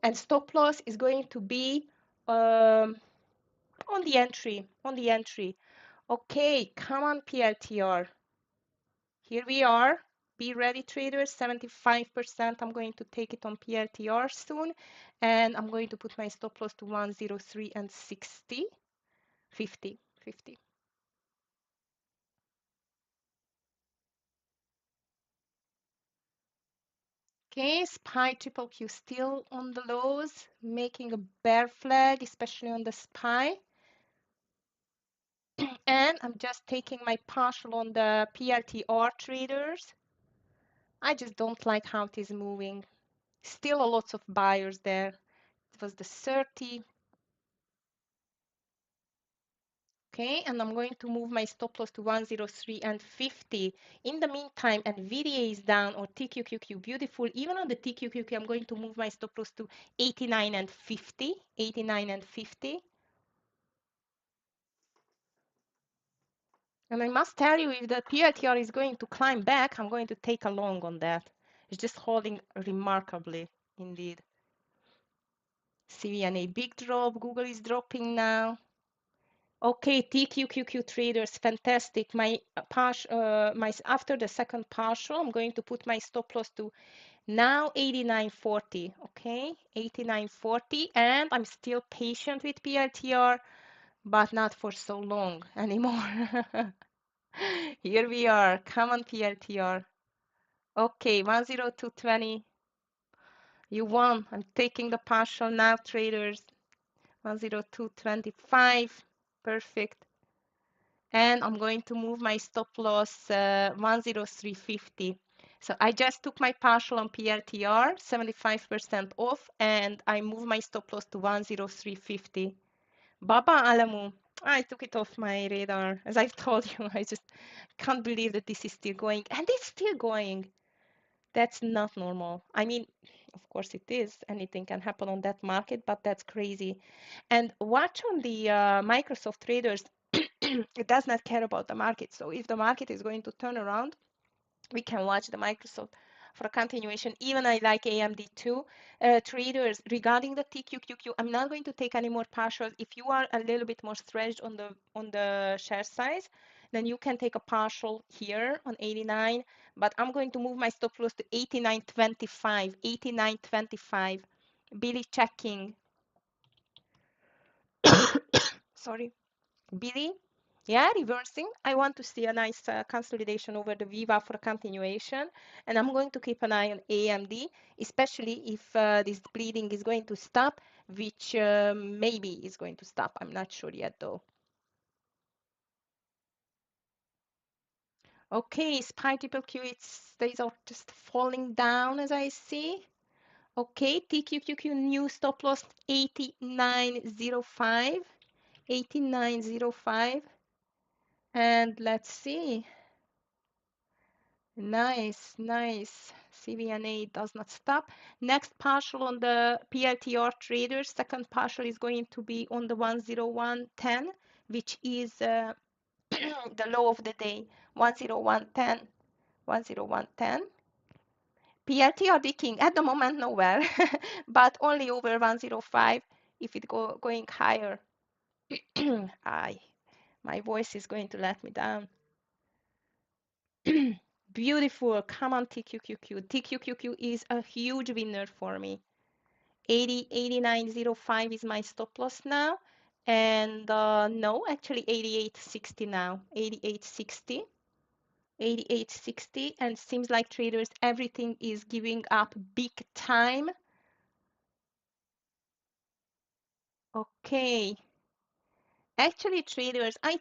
S1: And stop loss is going to be on the entry, on the entry. Okay, come on PRTR. Here we are. Be ready, traders. 75%. I'm going to take it on PRTR soon. And I'm going to put my stop loss to 103 and 60. 50, 50. Okay, SPY triple Q still on the lows, making a bear flag, especially on the SPY. And I'm just taking my partial on the PRTR traders. I just don't like how it is moving. Still a lots of buyers there. It was the 30. Okay, and I'm going to move my stop loss to 103 and 50. In the meantime, NVIDIA is down or TQQQ, beautiful. Even on the TQQQ, I'm going to move my stop loss to 89 and 50, 89 and 50. And I must tell you, if the PLTR is going to climb back, I'm going to take a long on that. It's just holding remarkably, indeed. CVNA big drop, Google is dropping now. Okay, TQQQ traders, fantastic. My after the second partial, I'm going to put my stop loss to now 89.40. Okay, 89.40, and I'm still patient with PLTR, but not for so long anymore. Here we are. Come on, PLTR. Okay, 102.20. You won. I'm taking the partial now, traders. 102.25. Perfect. And I'm going to move my stop loss 103.50. So I just took my partial on PRTR, 75% off, and I move my stop loss to 103.50. Baba Alamu, I took it off my radar. As I've told you, I just can't believe that this is still going, and it's still going. That's not normal. I mean, of course it is. Anything can happen on that market, but that's crazy. And watch on the Microsoft traders, it does not care about the market. So if the market is going to turn around, we can watch the Microsoft for a continuation. Even I like AMD too. Traders, regarding the TQQQ, I'm not going to take any more partials. If you are a little bit more stretched on the share size, then you can take a partial here on 89. But I'm going to move my stop loss to 89.25. 89.25. Billy checking. Sorry. Billy, yeah, reversing. I want to see a nice consolidation over the Viva for a continuation. And I'm going to keep an eye on AMD, especially if this bleeding is going to stop, which maybe is going to stop. I'm not sure yet, though. Okay, SPY triple Q, these are just falling down as I see. Okay, TQQQ new stop loss 89.05. 89.05. And let's see. Nice, nice. CVNA does not stop. Next partial on the PLTR traders. Second partial is going to be on the 101.10, which is the low of the day. 101.10, 101.10. PLTR decaying at the moment nowhere, but only over 105 if it going higher. I, my voice is going to let me down. Beautiful. Come on, TQQQ. TQQQ is a huge winner for me. 89.05 is my stop loss now. And no, actually 88.60 now. 88.60. 88.60. And seems like traders, everything is giving up big time. Okay. Actually, traders, I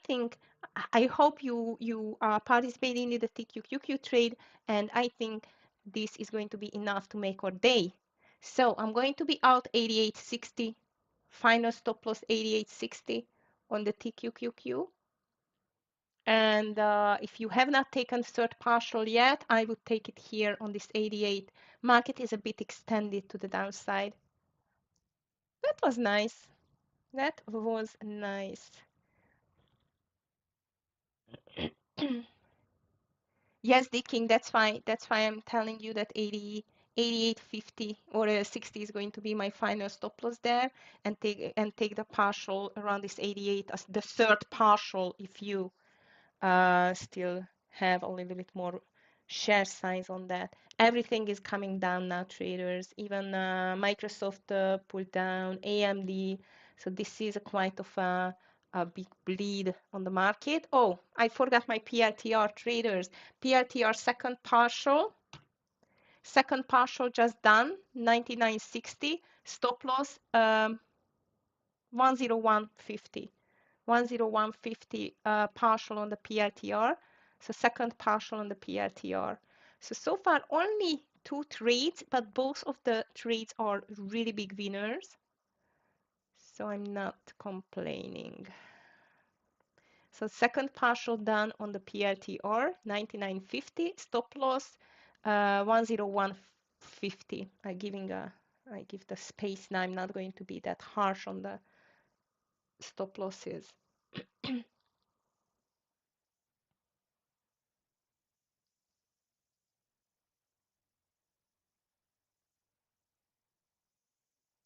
S1: hope you are participating in the TQQQ trade, and I think this is going to be enough to make our day. So I'm going to be out 88.60, final stop loss 88.60 on the TQQQ. And if you have not taken third partial yet, I would take it here on this 88. Market is a bit extended to the downside. That was nice. That was nice. Yes, Dicking, that's fine. That's why I'm telling you that 80, 88.50 or 60 is going to be my final stop loss there, and take the partial around this 88 as the third partial if you still have a little bit more share size on that. Everything is coming down now, traders. Even Microsoft pulled down, AMD. So this is a quite of a big bleed on the market. Oh, I forgot my PRTR, traders. PRTR second partial just done, 99.60. Stop loss 101.50. 101.50 partial on the PRTR. So second partial on the PRTR. So far only two trades, but both of the trades are really big winners. So I'm not complaining. So second partial done on the PRTR, 99.50. Stop loss 101.50. I give the space now. I'm not going to be that harsh on the stop losses.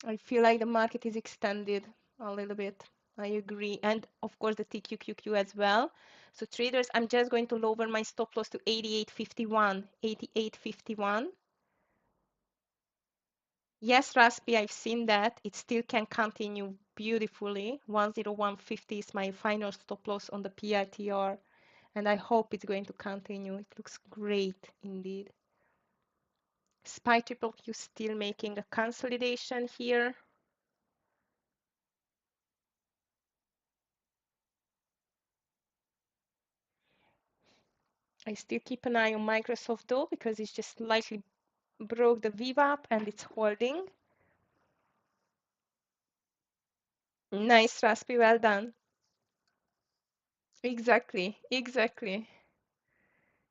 S1: I feel like the market is extended a little bit. I agree. And of course, the TQQQ as well. So traders, I'm just going to lower my stop loss to 88.51. 88.51. Yes, Raspi, I've seen that. It still can continue beautifully. 101.50 is my final stop loss on the PRTR. And I hope it's going to continue. It looks great indeed. SPY triple Q still making a consolidation here. I still keep an eye on Microsoft though, because it's just slightly broke the VWAP and it's holding. Nice, Raspi, well done. Exactly, exactly.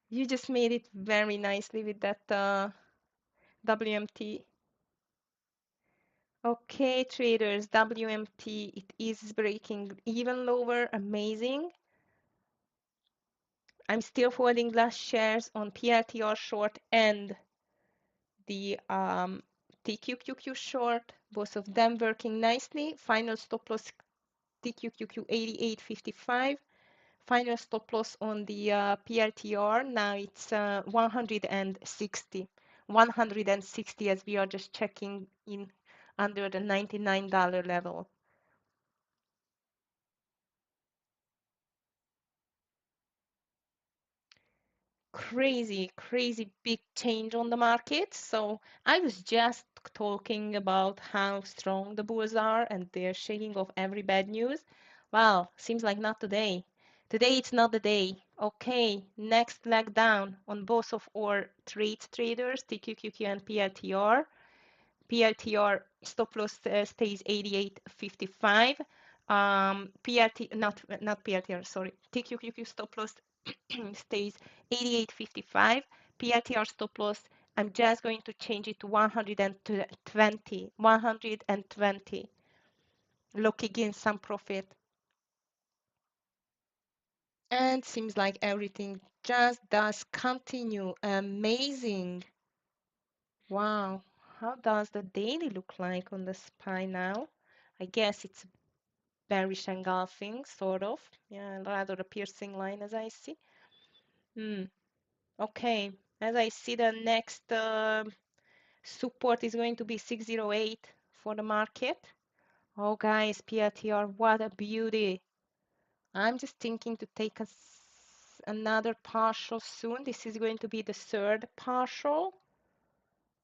S1: You just made it very nicely with that WMT. Okay, traders, WMT, it is breaking even lower, amazing. I'm still holding last shares on PRTR short and the TQQQ short, both of them working nicely. Final stop loss TQQQ 88.55. Final stop loss on the PRTR. Now it's 160. 160 as we are just checking in under the $99 level. Crazy, crazy big change on the market. So I was just talking about how strong the bulls are and they're shaking off every bad news. Well, seems like not today. Today it's not the day. Okay, next leg down on both of our trades traders, TQQQ and PLTR. PLTR stop loss stays 88.55. PLT not PLTR, sorry. TQQQ stop loss stays 88.55. PLTR stop loss, I'm just going to change it to 120. 120. Locking in some profit. And seems like everything just does continue. Amazing. Wow. How does the daily look like on the SPY now? I guess it's bearish engulfing, sort of. Yeah, rather a piercing line as I see. Okay. As I see, the next support is going to be 608 for the market. Oh, guys, PRTR, what a beauty. I'm just thinking to take another partial soon. This is going to be the third partial.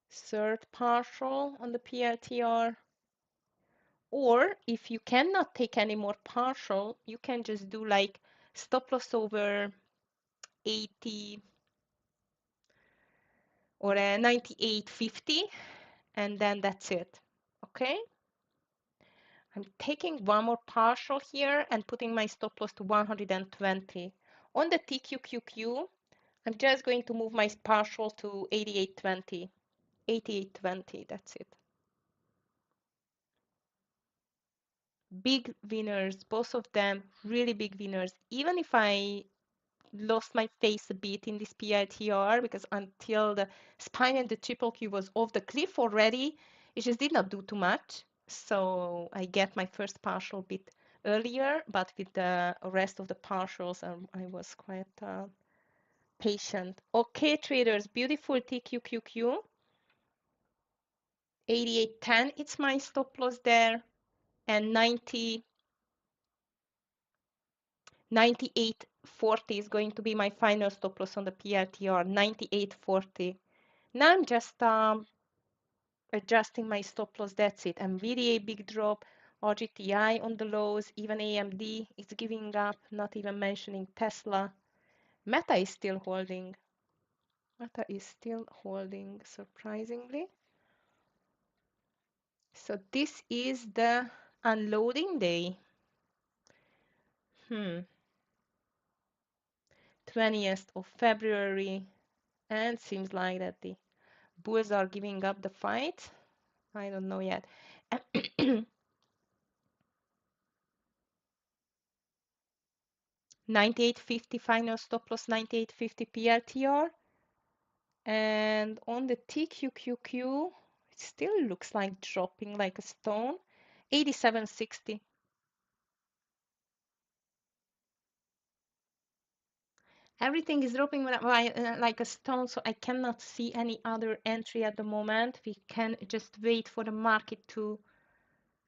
S1: Third partial on the PRTR. Or if you cannot take any more partial, you can just do like stop loss over 80 or a 98.50, and then that's it. Okay, I'm taking one more partial here and putting my stop loss to 120. On the TQQQ, I'm just going to move my partial to 88.20. 88.20, that's it. Big winners, both of them really big winners. Even if I lost my face a bit in this PITR, because until the spine and the triple Q was off the cliff already, it just did not do too much. So I get my first partial bit earlier, but with the rest of the partials, I was quite patient. Okay, traders, beautiful TQQQ. 88.10, it's my stop loss there, and 98.40 is going to be my final stop loss on the PRTR, 98.40. Now I'm just adjusting my stop loss, that's it. NVIDIA big drop, RGTI on the lows, even AMD is giving up, not even mentioning Tesla. Meta is still holding. Meta is still holding, surprisingly. So this is the unloading day. 20th of February, and seems like that the bulls are giving up the fight. I don't know yet. 98.50 final stop loss, 98.50 PRTR. And on the TQQQ, it still looks like dropping like a stone. 87.60. Everything is dropping like a stone, so I cannot see any other entry at the moment. We can just wait for the market to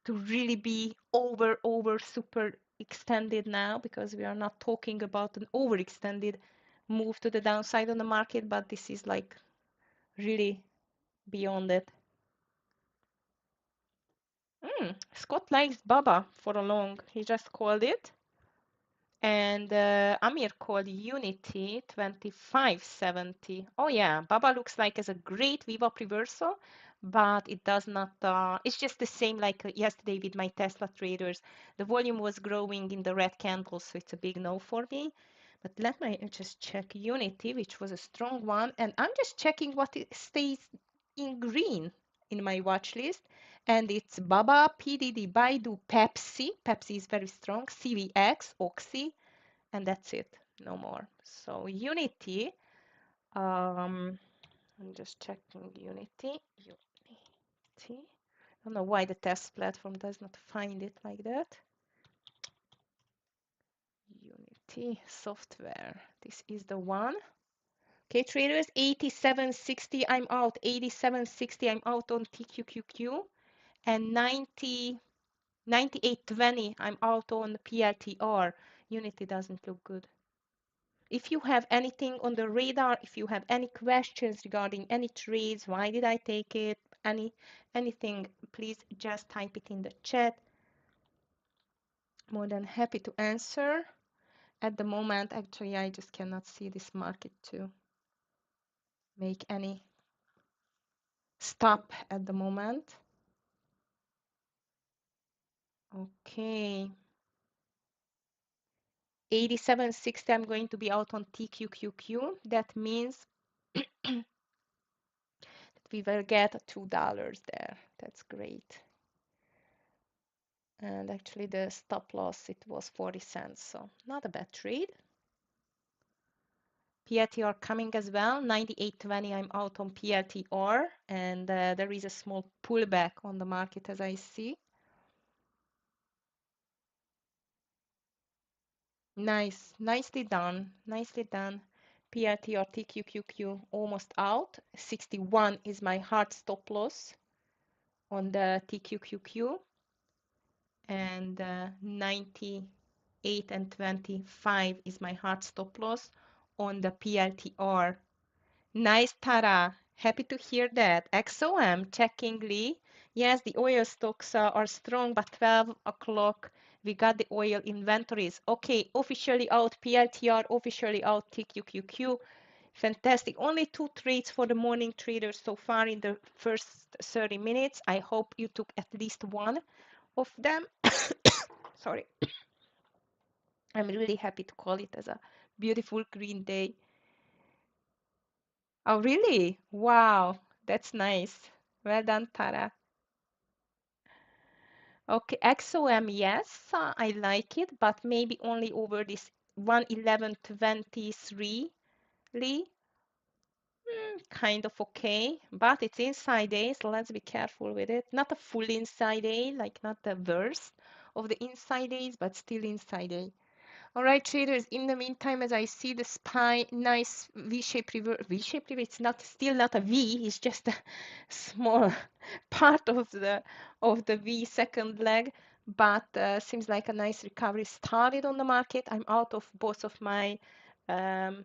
S1: really be over super extended now, because we are not talking about an overextended move to the downside on the market, but this is like really beyond it. Scott likes Baba for a long. He just called it. And Amir called Unity 2570. Oh yeah, Baba looks like as a great VWAP reversal, but it does not, it's just the same like yesterday with my Tesla traders. The volume was growing in the red candle, so it's a big no for me. But let me just check Unity, which was a strong one. And I'm just checking what it stays in green in my watch list. And it's Baba, PDD, Baidu, Pepsi. Pepsi is very strong. CVX, Oxy, and that's it. No more. So Unity, I'm just checking Unity. Unity. I don't know why the test platform does not find it like that. Unity software. This is the one. Okay, traders, 87.60, I'm out. 87.60, I'm out on TQQQ. And 98.20, I'm out on PRTR. Unity doesn't look good. If you have anything on the radar, if you have any questions regarding any trades, why did I take it, anything, please just type it in the chat. More than happy to answer. At the moment, actually, I just cannot see this market to make any stop at the moment. Okay. 87.60, I'm going to be out on TQQQ. That means that we will get $2 there. That's great. And actually the stop loss, it was 40 cents, so not a bad trade. PRTR coming as well, 98.20, I'm out on PRTR, and there is a small pullback on the market as I see. Nice, nicely done, nicely done. PRTR TQQQ almost out. 61 is my hard stop loss on the TQQQ, and 98 and 25 is my hard stop loss on the PLTR. Nice, Tara. Happy to hear that. XOM, checking Lee. Yes, the oil stocks are strong, but 12 o'clock we got the oil inventories. Okay, officially out PLTR, officially out TQQQ. Fantastic. Only two trades for the morning traders so far in the first 30 minutes. I hope you took at least one of them. Sorry. I'm really happy to call it as a beautiful green day. Oh, really? Wow, that's nice. Well done, Tara. Okay, XOM, yes, I like it, but maybe only over this 111.23. Kind of okay, but it's inside A, so let's be careful with it. Not a full inside A, like not the worst of the inside A's, but still inside A. All right, traders, in the meantime, as I see the SPY, nice V-shaped reverse, V-shaped reverse, it's not, still not a V, it's just a small part of the V second leg, but seems like a nice recovery started on the market. I'm out of both of my um,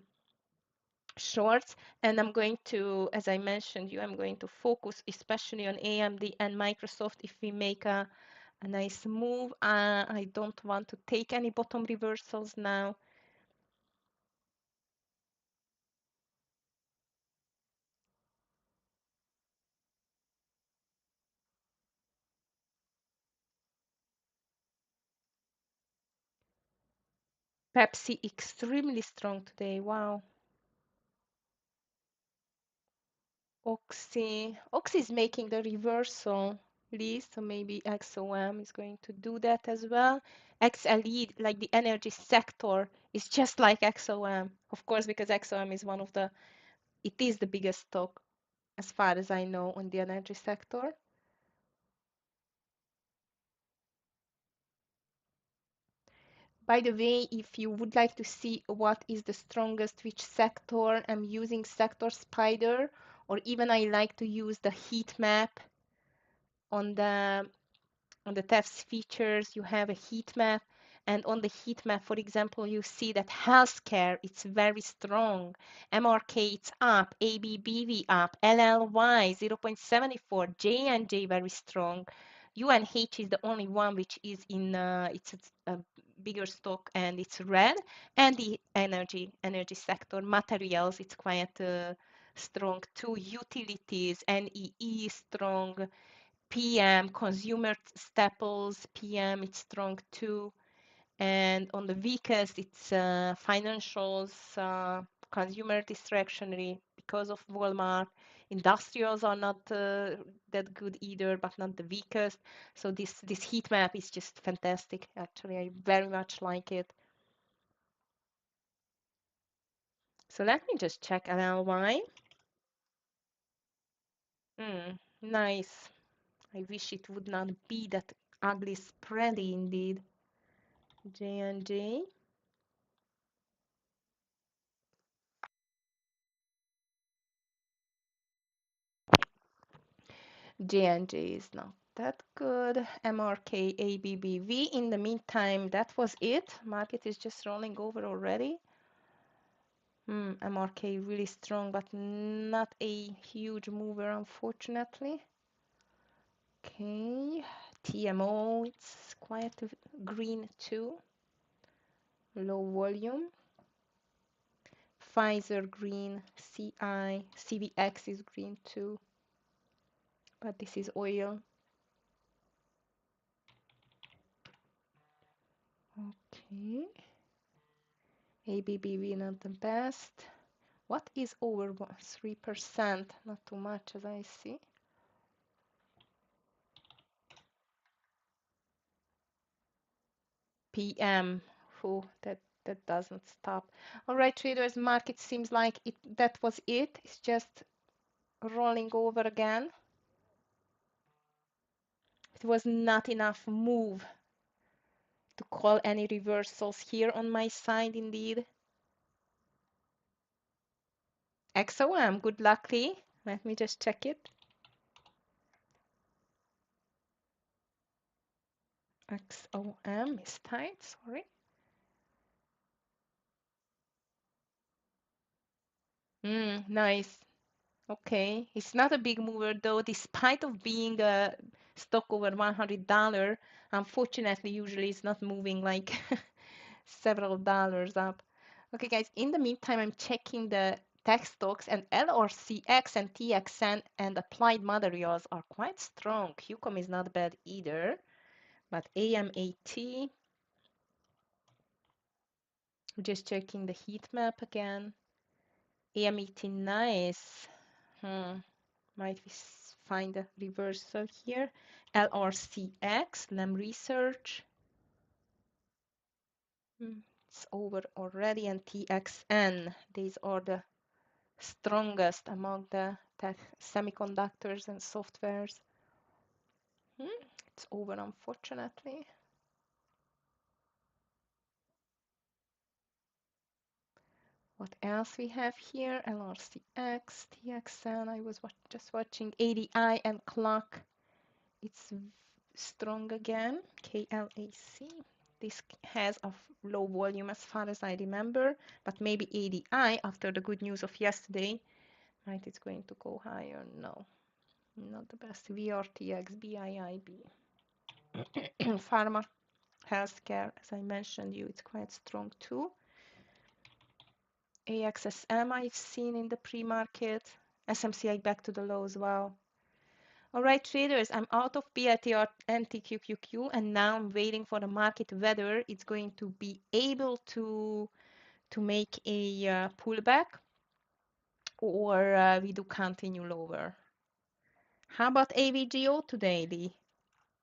S1: shorts, and I'm going to, as I mentioned you, I'm going to focus especially on AMD and Microsoft. If we make a nice move, I don't want to take any bottom reversals now. Pepsi extremely strong today. Wow. Oxy is making the reversal, Lee, so maybe XOM is going to do that as well. XLE, like the energy sector, is just like XOM. Of course, because XOM is one of the, it is the biggest stock as far as I know on the energy sector. By the way, if you would like to see what is the strongest which sector, I'm using Sector Spider, or even I like to use the heat map on the TEFS features. You have a heat map, and on the heat map, for example, you see that healthcare, it's very strong. MRK, it's up. ABBV up. LLY 0.74. J&J very strong. UNH is the only one which is in it's a bigger stock and it's red. And the energy sector, materials, it's quite strong too. Utilities, NEE strong. PM, consumer staples, PM, it's strong too. And on the weakest, it's financials, consumer discretionary because of Walmart. Industrials are not that good either, but not the weakest. So this heat map is just fantastic. Actually, I very much like it. So let me just check LLY. Nice. I wish it would not be that ugly spready indeed. J&J. J&J is not that good. MRK, ABBV. In the meantime, that was it. Market is just rolling over already. MRK really strong, but not a huge mover, unfortunately. Okay. TMO, it's quite green too. Low volume. Pfizer green. CI, CVX is green too. But this is oil. Okay. ABBV not the best. What is over 3%? Not too much as I see. PM. Oh, that doesn't stop. All right, traders, market seems like that was it. It's just rolling over again. It was not enough move to call any reversals here on my side indeed. XOM, good luck, Lee. Let me just check it. XOM is tight, sorry. Nice. Okay, it's not a big mover though, despite of being stock over $100. Unfortunately, usually it's not moving like several dollars up. Okay, guys, in the meantime, I'm checking the tech stocks, and LRCX and TXN and Applied Materials are quite strong. Qcom is not bad either, but AMAT, just checking the heat map again. AMAT nice. Might we find a reversal here? LRCX, LEM Research. It's over already, and TXN. These are the strongest among the tech semiconductors and softwares. It's over, unfortunately. What else we have here? LRCX, TXN. I was just watching ADI and clock. It's strong again. KLAC. This has a low volume as far as I remember, but maybe ADI after the good news of yesterday, right? It's going to go higher. No, not the best. VRTX, BIIB. Pharma, healthcare, as I mentioned you, it's quite strong too. AXSM I've seen in the pre-market. SMCI back to the low as well. All right, traders, I'm out of PLTR and TQQQ, and now I'm waiting for the market whether it's going to be able to make a pullback or we do continue lower. How about AVGO today, Lee?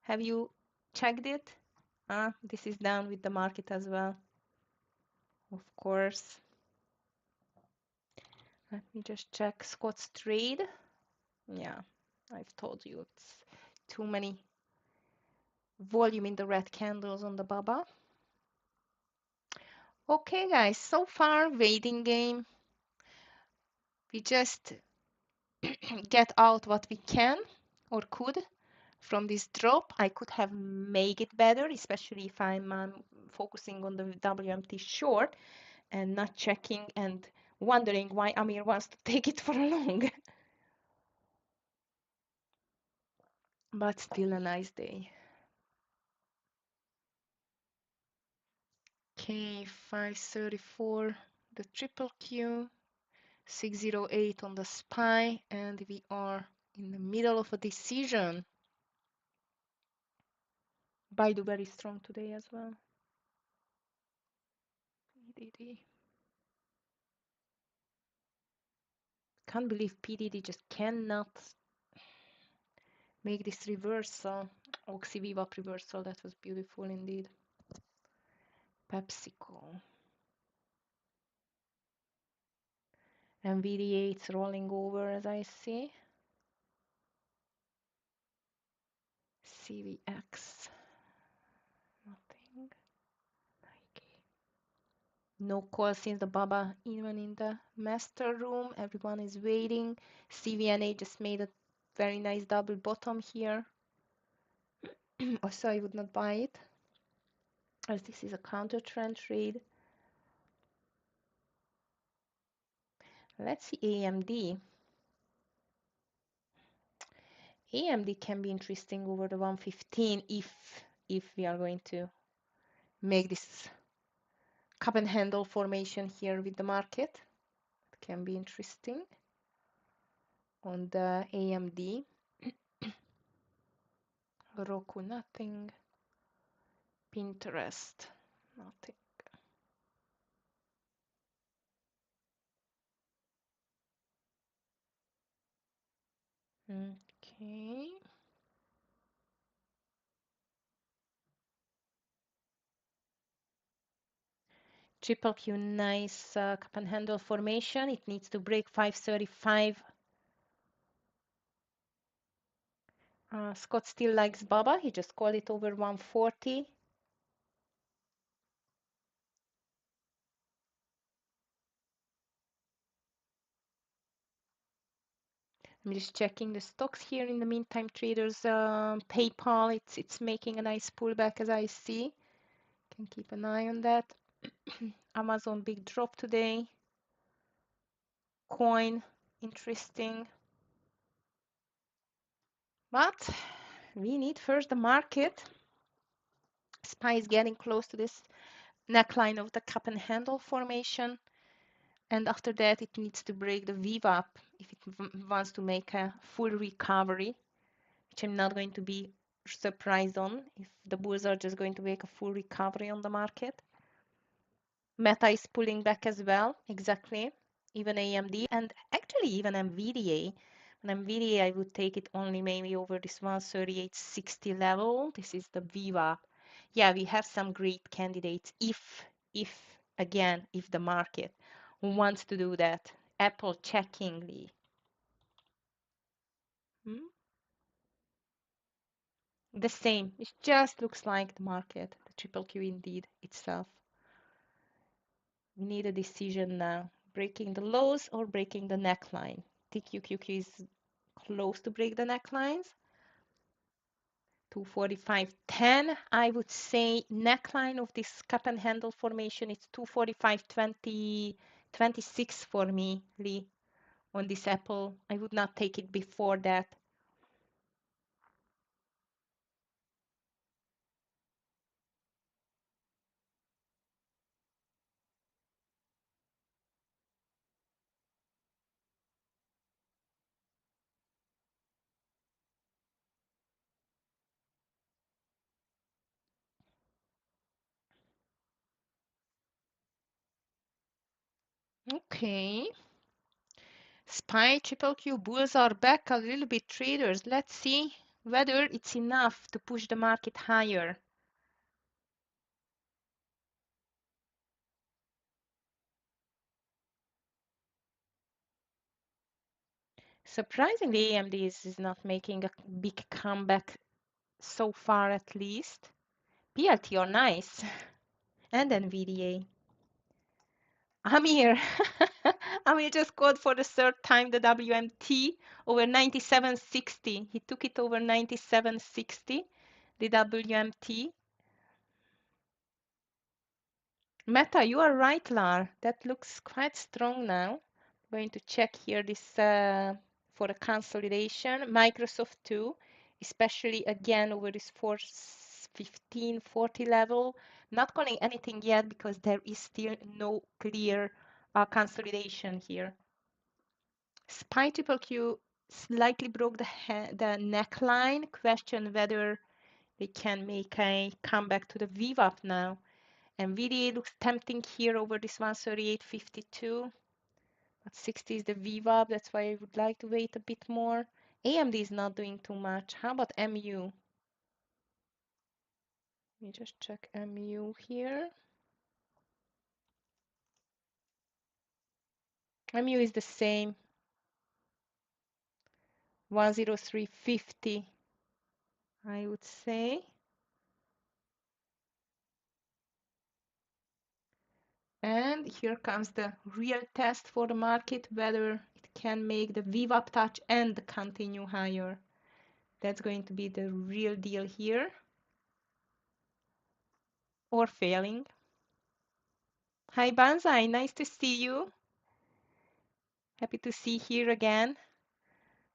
S1: Have you checked it? This is down with the market as well, of course. Let me just check Scott's trade. Yeah, I've told you it's too many volume in the red candles on the BABA. Okay, guys, so far waiting game. We just get out what we can or could from this drop. I could have made it better, especially if I'm focusing on the WMT short and not checking and wondering why Amir wants to take it for a long. But still a nice day. Okay, 534, the triple Q, 608 on the SPY, and we are in the middle of a decision. Baidu very strong today as well. PDD. Can't believe PDD just cannot make this reversal. Oxy VWAP reversal, that was beautiful indeed. PepsiCo. NVDA, it's rolling over as I see. CVX. Nothing. Nike. No call since the Baba even in the master room. Everyone is waiting. CVNA just made a very nice double bottom here. Also, I would not buy it as this is a counter trend trade. Let's see AMD. AMD can be interesting over the 115 if we are going to make this cup and handle formation here with the market. It can be interesting on the AMD. Roku, nothing. Pinterest, nothing. Okay. Triple Q, nice cup and handle formation. It needs to break 535. Scott still likes Baba. He just called it over 140. I'm just checking the stocks here in the meantime. Traders, PayPal, it's making a nice pullback as I see. Can keep an eye on that. Amazon big drop today. Coin, interesting. But We need first the market. SPY is getting close to this neckline of the cup and handle formation. And after that, it needs to break the VWAP if it wants to make a full recovery, which I'm not going to be surprised on if the bulls are just going to make a full recovery on the market. Meta is pulling back as well, exactly. Even AMD and actually even NVIDIA. On NVIDIA, I would take it only maybe over this 138.60 level. This is the VWAP. Yeah, we have some great candidates if again, if the market wants to do that. Apple checkingly. Hmm? The same. It just looks like the market, the triple Q indeed itself. We need a decision now. Breaking the lows or breaking the neckline. TQQQ is close to break the necklines. 245.10. I would say neckline of this cup and handle formation. It's 245.20, 26 for me, Lee, on this Apple. I would not take it before that. Okay. SPY triple Q bulls are back a little bit, traders. Let's see whether it's enough to push the market higher. Surprisingly, AMD is not making a big comeback so far at least. PLT are nice. And NVDA. Amir. Amir just called for the third time the WMT over 97.60. He took it over 97.60, the WMT. Meta, you are right, Lar. That looks quite strong now. Going to check here this for a consolidation. Microsoft too, especially again over this 415.40 level. Not calling anything yet because there is still no clear consolidation here. SPY triple Q slightly broke the neckline. Question whether they can make a comeback to the VWAP now. NVIDIA looks tempting here over this 138.52. But 60 is the VWAP. That's why I would like to wait a bit more. AMD is not doing too much. How about MU? Let me just check MU here. MU is the same. 103.50, I would say. And here comes the real test for the market, whether it can make the VWAP touch and continue higher. That's going to be the real deal here. Or failing. Hi Banzai, nice to see you. Happy to see here again.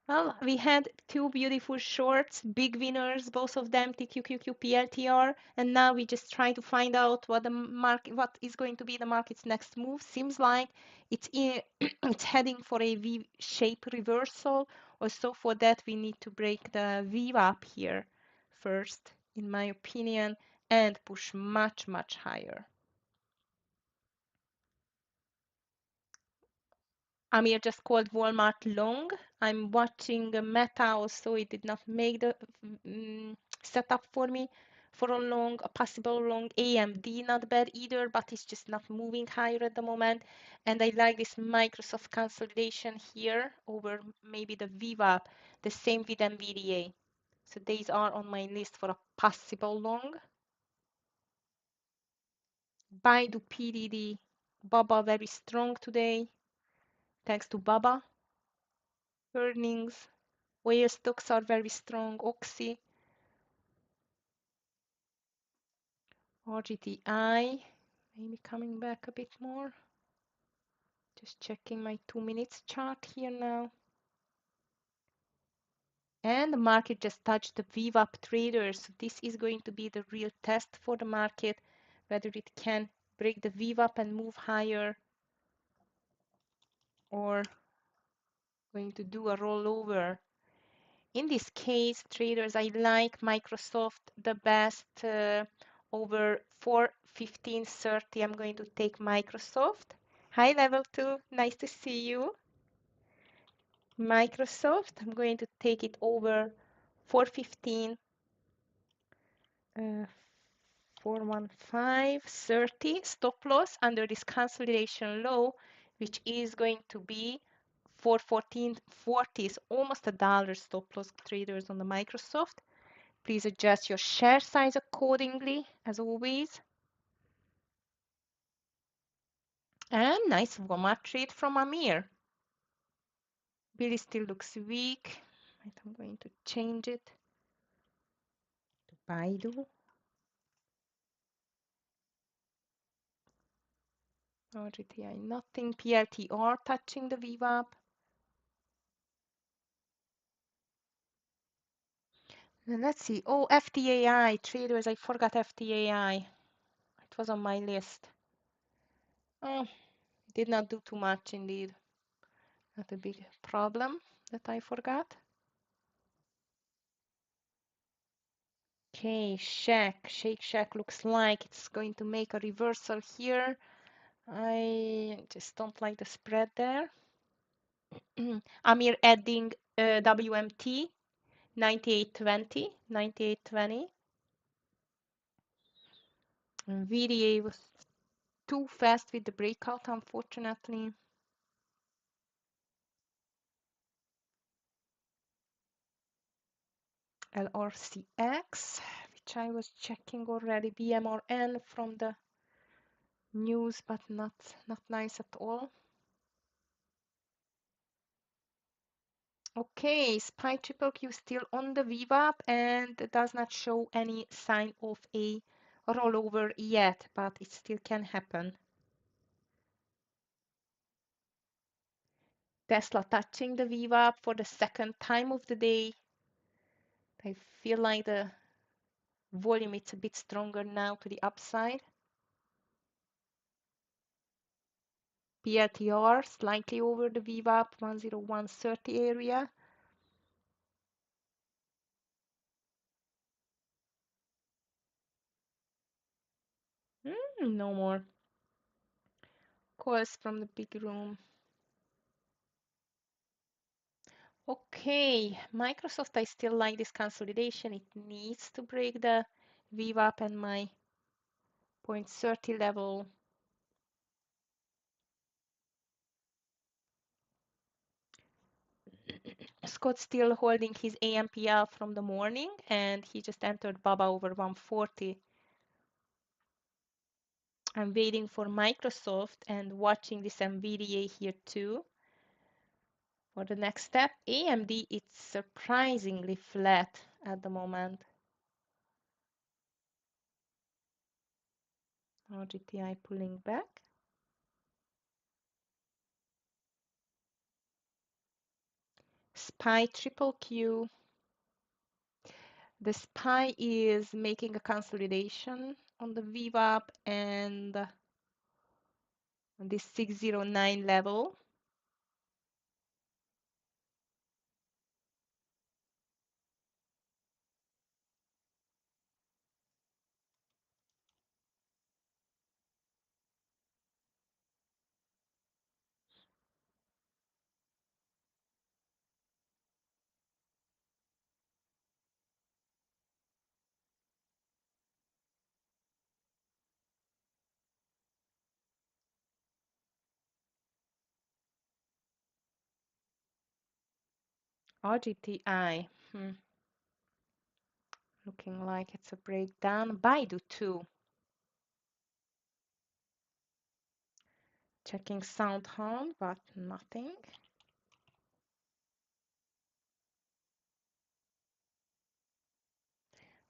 S1: Well, we had two beautiful shorts, big winners, both of them TQQQ PLTR, and now we just try to find out what the market, what is going to be the market's next move. Seems like it's it's heading for a V-shape reversal. Also, for that we need to break the V up here first, in my opinion, and push much, much higher. Amir just called Walmart long. I'm watching Meta also. It did not make the setup for me for a long, a possible long. AMD not bad either, but it's just not moving higher at the moment. And I like this Microsoft consolidation here over maybe the VWAP, the same with NVDA. So these are on my list for a possible long. Baidu PDD, Baba very strong today. Thanks to Baba. Earnings. Whale stocks are very strong. Oxy, RGTI, maybe coming back a bit more. Just checking my 2 minutes chart here now. And the market just touched the VWAP traders. So this is going to be the real test for the market, whether it can break the VWAP and move higher, or going to do a rollover. In this case, traders, I like Microsoft the best over 415.30. I'm going to take Microsoft. Hi, level 2. Nice to see you. Microsoft, I'm going to take it over 415, 415.30 stop loss under this consolidation low, which is going to be 414.40. Is almost $1 stop loss, traders, on the Microsoft. Please adjust your share size accordingly, as always. And nice warm-up trade from Amir. Billy still looks weak. Right, I'm going to change it to Baidu. No GTI, nothing. PLTR touching the VWAP. And let's see. Oh, FTAI traders. I forgot FTAI. It was on my list. Oh, did not do too much indeed. Not a big problem that I forgot. Okay, Shake Shack looks like it's going to make a reversal here. I just don't like the spread there. Amir adding WMT 98.20, 98.20. VDA was too fast with the breakout, unfortunately. LRCX, which I was checking already, BMRN from the news, but not nice at all. Okay, SPY triple Q still on the VWAP and does not show any sign of a rollover yet, but it still can happen. Tesla touching the VWAP for the second time of the day. I feel like the volume is a bit stronger now to the upside. PLTR slightly over the VWAP 101.30 area. No more calls from the big room. Okay, Microsoft, I still like this consolidation. It needs to break the VWAP and my 0.30 level. Scott's still holding his AMPL from the morning, and he just entered BABA over 140. I'm waiting for Microsoft and watching this NVDA here too. For the next step, AMD, it's surprisingly flat at the moment. GTI pulling back. SPY triple Q. The SPY is making a consolidation on the VWAP and on this 609 level. RGTI, looking like it's a breakdown. Baidu too. Checking sound home, but nothing.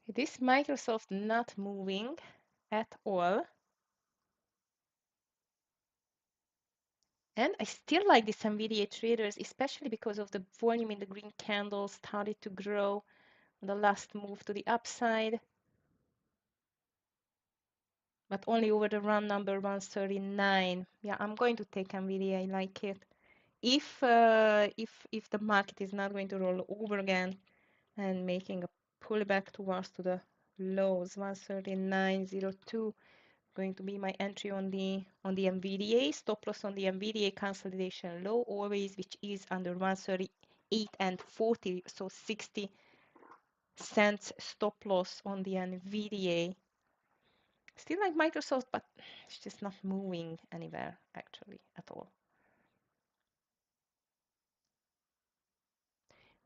S1: This Microsoft not moving at all. And I still like these NVIDIA traders, especially because of the volume in the green candle started to grow on the last move to the upside, but only over the run number 139. Yeah, I'm going to take NVIDIA. I like it. If the market is not going to roll over again and making a pullback towards to the lows, 139.02 going to be my entry on the NVDA, stop loss on the NVDA consolidation low always, which is under 138 and 40, so 60 cents stop loss on the NVDA. Still like Microsoft, but it's just not moving anywhere actually at all.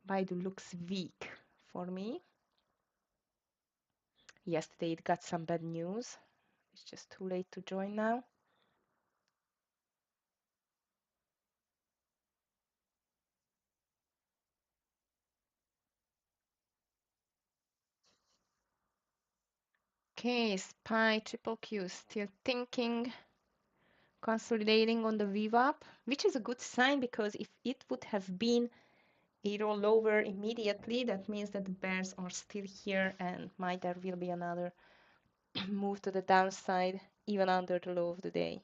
S1: Baidu looks weak for me. Yesterday it got some bad news. It's just too late to join now. Okay, SPY triple Q still thinking, consolidating on the VWAP, which is a good sign because if it would have been a rollover immediately, that means that the bears are still here and might there will be another move to the downside even under the low of the day.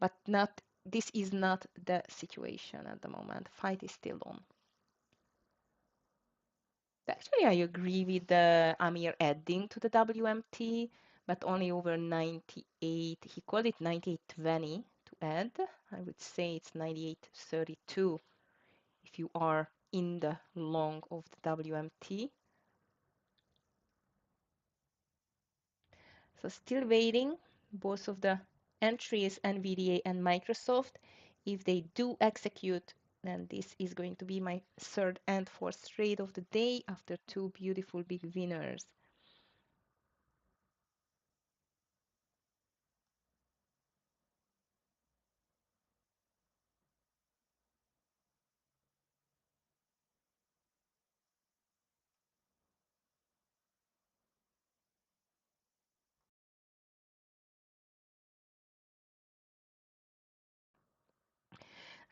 S1: But not, this is not the situation at the moment. Fight is still on. Actually, I agree with Amir adding to the WMT, but only over 98. He called it 98.20 to add. I would say it's 98.32 if you are in the long of the WMT. So still waiting, both of the entries, NVDA and Microsoft. If they do execute, then this is going to be my third and fourth trade of the day after two beautiful big winners.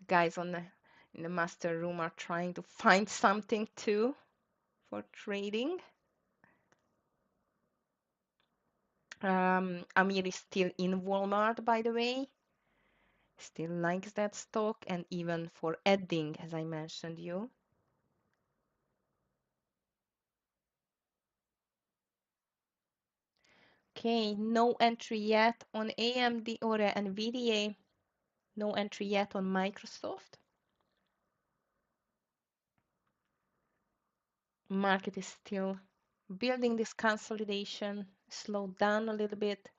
S1: Guys in the master room are trying to find something too for trading. Amir is still in Walmart, by the way. Still likes that stock, and even for adding, as I mentioned you. Okay, no entry yet on AMD or NVIDIA. No entry yet on Microsoft. Market is still building this consolidation, slowed down a little bit.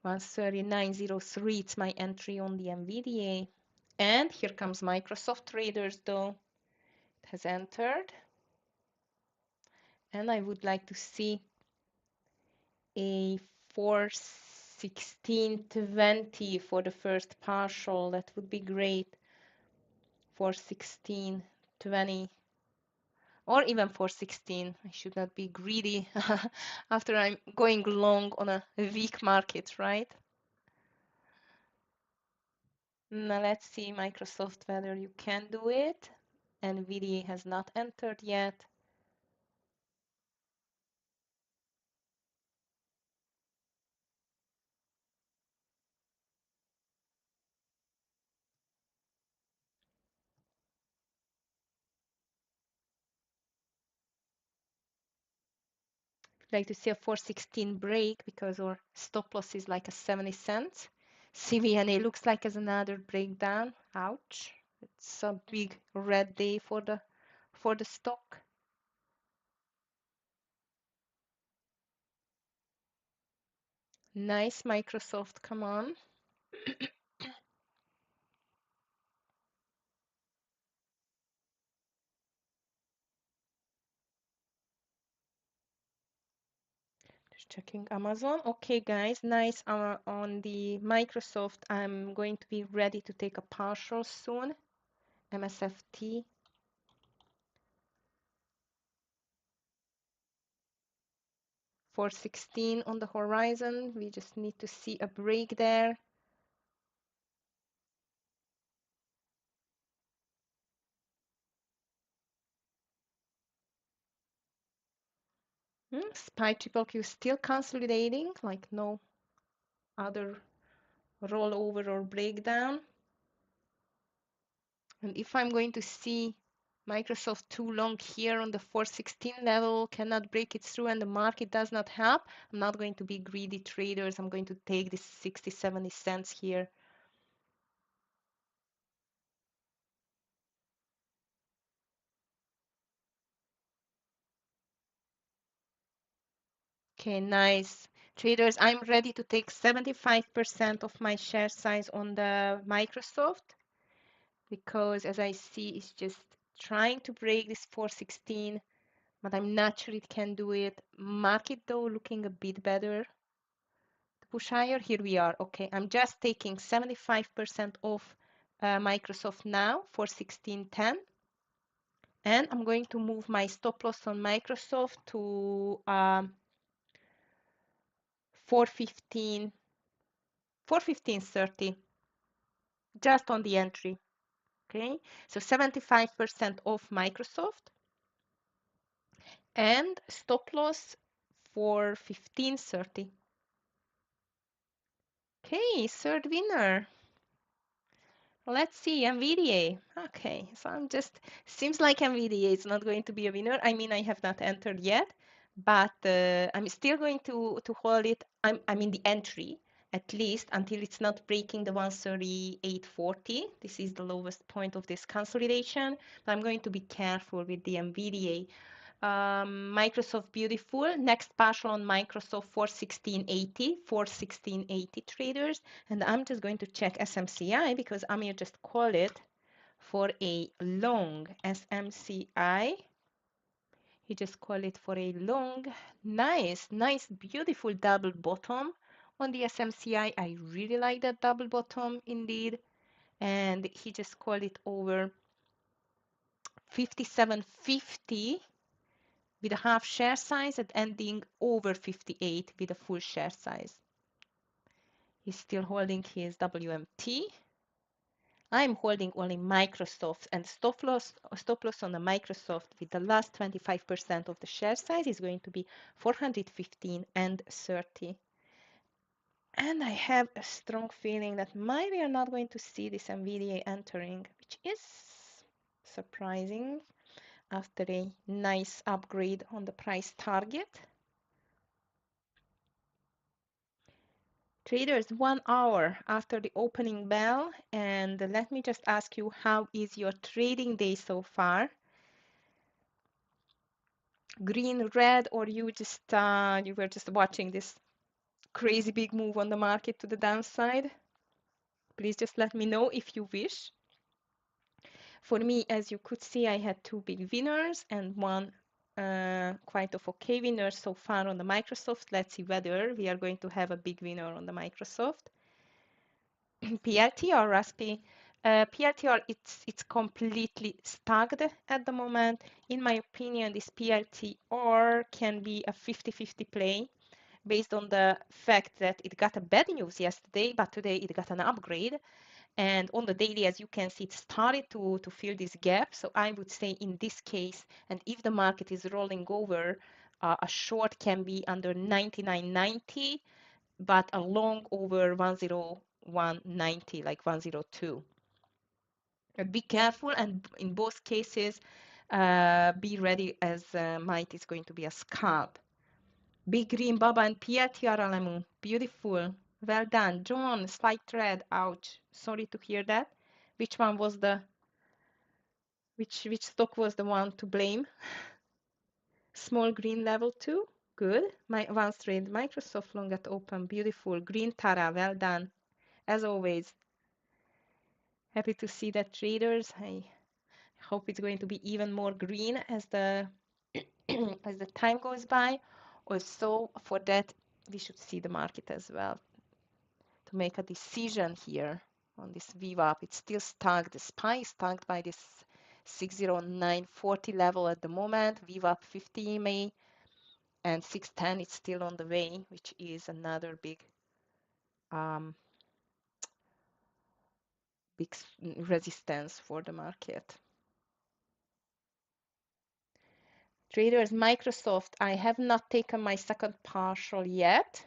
S1: 139.03, it's my entry on the NVDA. And here comes Microsoft traders though. It has entered. And I would like to see a 416.20 for the first partial. That would be great. 416.20 or even 416. I should not be greedy after I'm going long on a weak market, right? Now let's see Microsoft whether you can do it. NVIDIA has not entered yet. Like to see a 416 break because our stop loss is like a 70 cents. CVNA looks like as another breakdown. Ouch. It's a big red day for the stock. Nice Microsoft, come on. Just checking Amazon. Okay, guys, nice. On the Microsoft, I'm going to be ready to take a partial soon. MSFT. 416 on the horizon. We just need to see a break there. SPY triple Q still consolidating, like no other rollover or breakdown. And if I'm going to see Microsoft too long here on the 416 level, cannot break it through, and the market does not help, I'm not going to be greedy traders. I'm going to take this 60, 70 cents here. Okay, nice. Traders, I'm ready to take 75% of my share size on the Microsoft because as I see, it's just trying to break this 416, but I'm not sure it can do it. Market though looking a bit better. To push higher, here we are. Okay, I'm just taking 75% off Microsoft now for 16.10. And I'm going to move my stop loss on Microsoft to 415, 415.30, just on the entry. Okay, so 75% off Microsoft and stop loss for 15.30. Okay, third winner. Let's see, NVIDIA. Okay, so seems like NVIDIA is not going to be a winner. I mean, I have not entered yet, but I'm still going to hold it. I'm in the entry, at least until it's not breaking the 138.40. This is the lowest point of this consolidation, but I'm going to be careful with the NVIDIA. Microsoft beautiful. Next partial on Microsoft for 1680 traders. And I'm just going to check SMCI because Amir just called it for a long SMCI. He just called it for a long. Nice, nice, beautiful double bottom on the SMCI. I really like that double bottom indeed. And he just called it over 57.50 with a half share size and ending over 58 with a full share size. He's still holding his WMT. I'm holding only Microsoft and stop loss on the Microsoft with the last 25% of the share size is going to be 415 and 30. And I have a strong feeling that maybe we are not going to see this NVIDIA entering, which is surprising after a nice upgrade on the price target. Traders, 1 hour after the opening bell, and let me just ask you, how is your trading day so far? Green, red, or you were just watching this crazy big move on the market to the downside? Please just let me know if you wish. For me, as you could see, I had two big winners and one quite of okay winner so far on the Microsoft. Let's see whether we are going to have a big winner on the Microsoft. PRTR, Raspi. PRTR, it's completely stuck at the moment. In my opinion, this PRTR can be a 50-50 play based on the fact that it got a bad news yesterday, but today it got an upgrade. And on the daily, as you can see, it started to fill this gap. So I would say in this case, and if the market is rolling over, a short can be under 99.90, but a long over 101.90, like 102. Be careful, and in both cases, be ready as might is going to be a scalp. Big Green Baba and Pia Tiaralemu. Beautiful. Well done. John, slight red. Ouch. Sorry to hear that. Which one was which stock was the one to blame? Small green level 2. Good. My one trade Microsoft long at open. Beautiful. Green Tara. Well done. As always. Happy to see that, traders. I hope it's going to be even more green as the as the time goes by. Also, for that, we should see the market as well to make a decision here on this VWAP. It's still stuck. The SPY is stuck by this 609.40 level at the moment. VWAP 50 EMA and 610 is still on the way, which is another um, big resistance for the market. Traders, Microsoft, I have not taken my second partial yet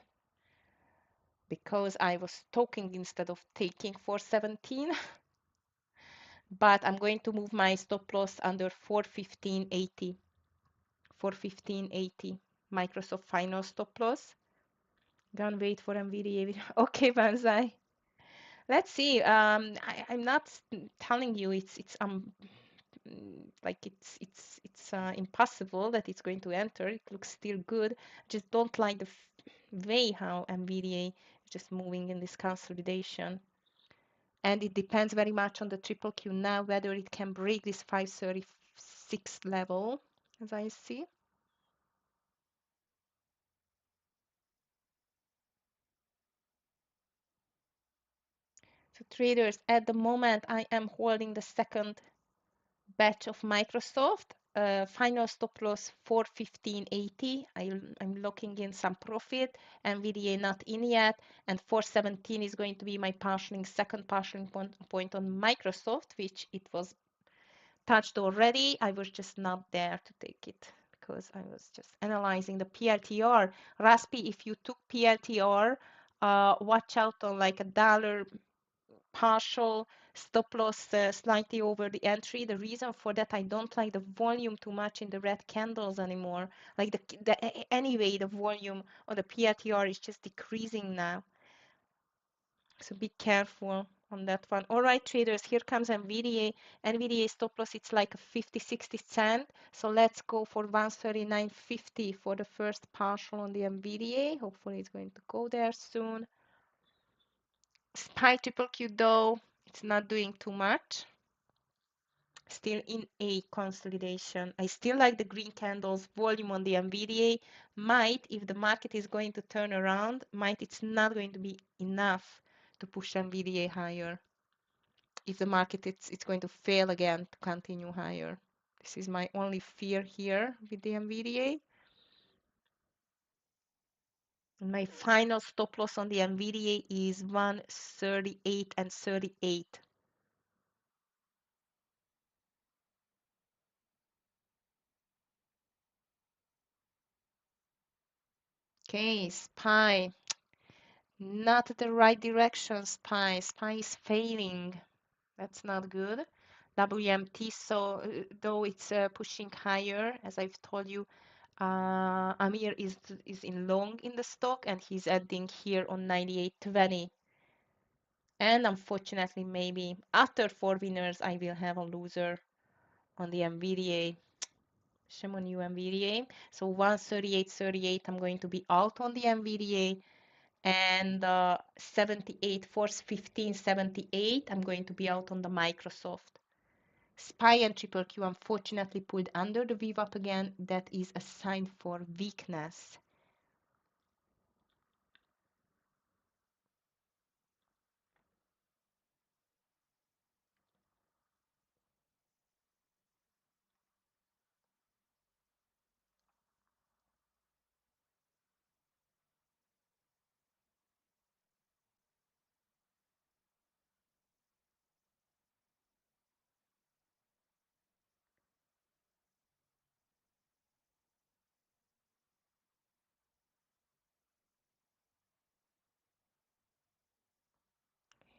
S1: because I was talking instead of taking 417, but I'm going to move my stop loss under 415.80. 415.80 Microsoft final stop loss. Gonna wait for NVIDIA. Okay, Banzai. Let's see. I'm not telling you like it's impossible that it's going to enter. It looks still good. Just don't like the way how NVIDIA is just moving in this consolidation. And it depends very much on the triple Q now whether it can break this 536 level, as I see. So traders, at the moment, I am holding the second batch of Microsoft. Final stop loss 415.80. I'm locking in some profit. NVDA not in yet. And 417 is going to be my second partialing point on Microsoft, which it was touched already. I was just not there to take it because I was just analyzing the PLTR. Raspi, if you took PLTR, watch out on like $1 partial stop loss slightly over the entry. The reason for that, I don't like the volume too much in the red candles anymore. Like anyway, the volume on the PLTR is just decreasing now. So be careful on that one. All right, traders, here comes NVDA. NVDA stop loss, it's like a 50-60 cent. So let's go for 139.50 for the first partial on the NVDA. Hopefully it's going to go there soon. SPY triple Q though, it's not doing too much. Still in a consolidation. I still like the green candles volume on the NVDA. Might, if the market is going to turn around, it's not going to be enough to push NVDA higher. If the market it's going to fail again to continue higher. This is my only fear here with the NVDA. And my final stop loss on the NVDA is 138 and 38. Okay, SPY. Not the right direction, SPY. SPY is failing. That's not good. WMT, so though it's pushing higher, as I've told you, Amir is in long in the stock and he's adding here on 98.20. And unfortunately, maybe after 4 winners, I will have a loser on the NVDA. Shame on you, NVDA. So 138.38, I'm going to be out on the NVDA. And 78, force 1578, I'm going to be out on the Microsoft. SPY and triple Q unfortunately pulled under the VWAP again. That is a sign for weakness.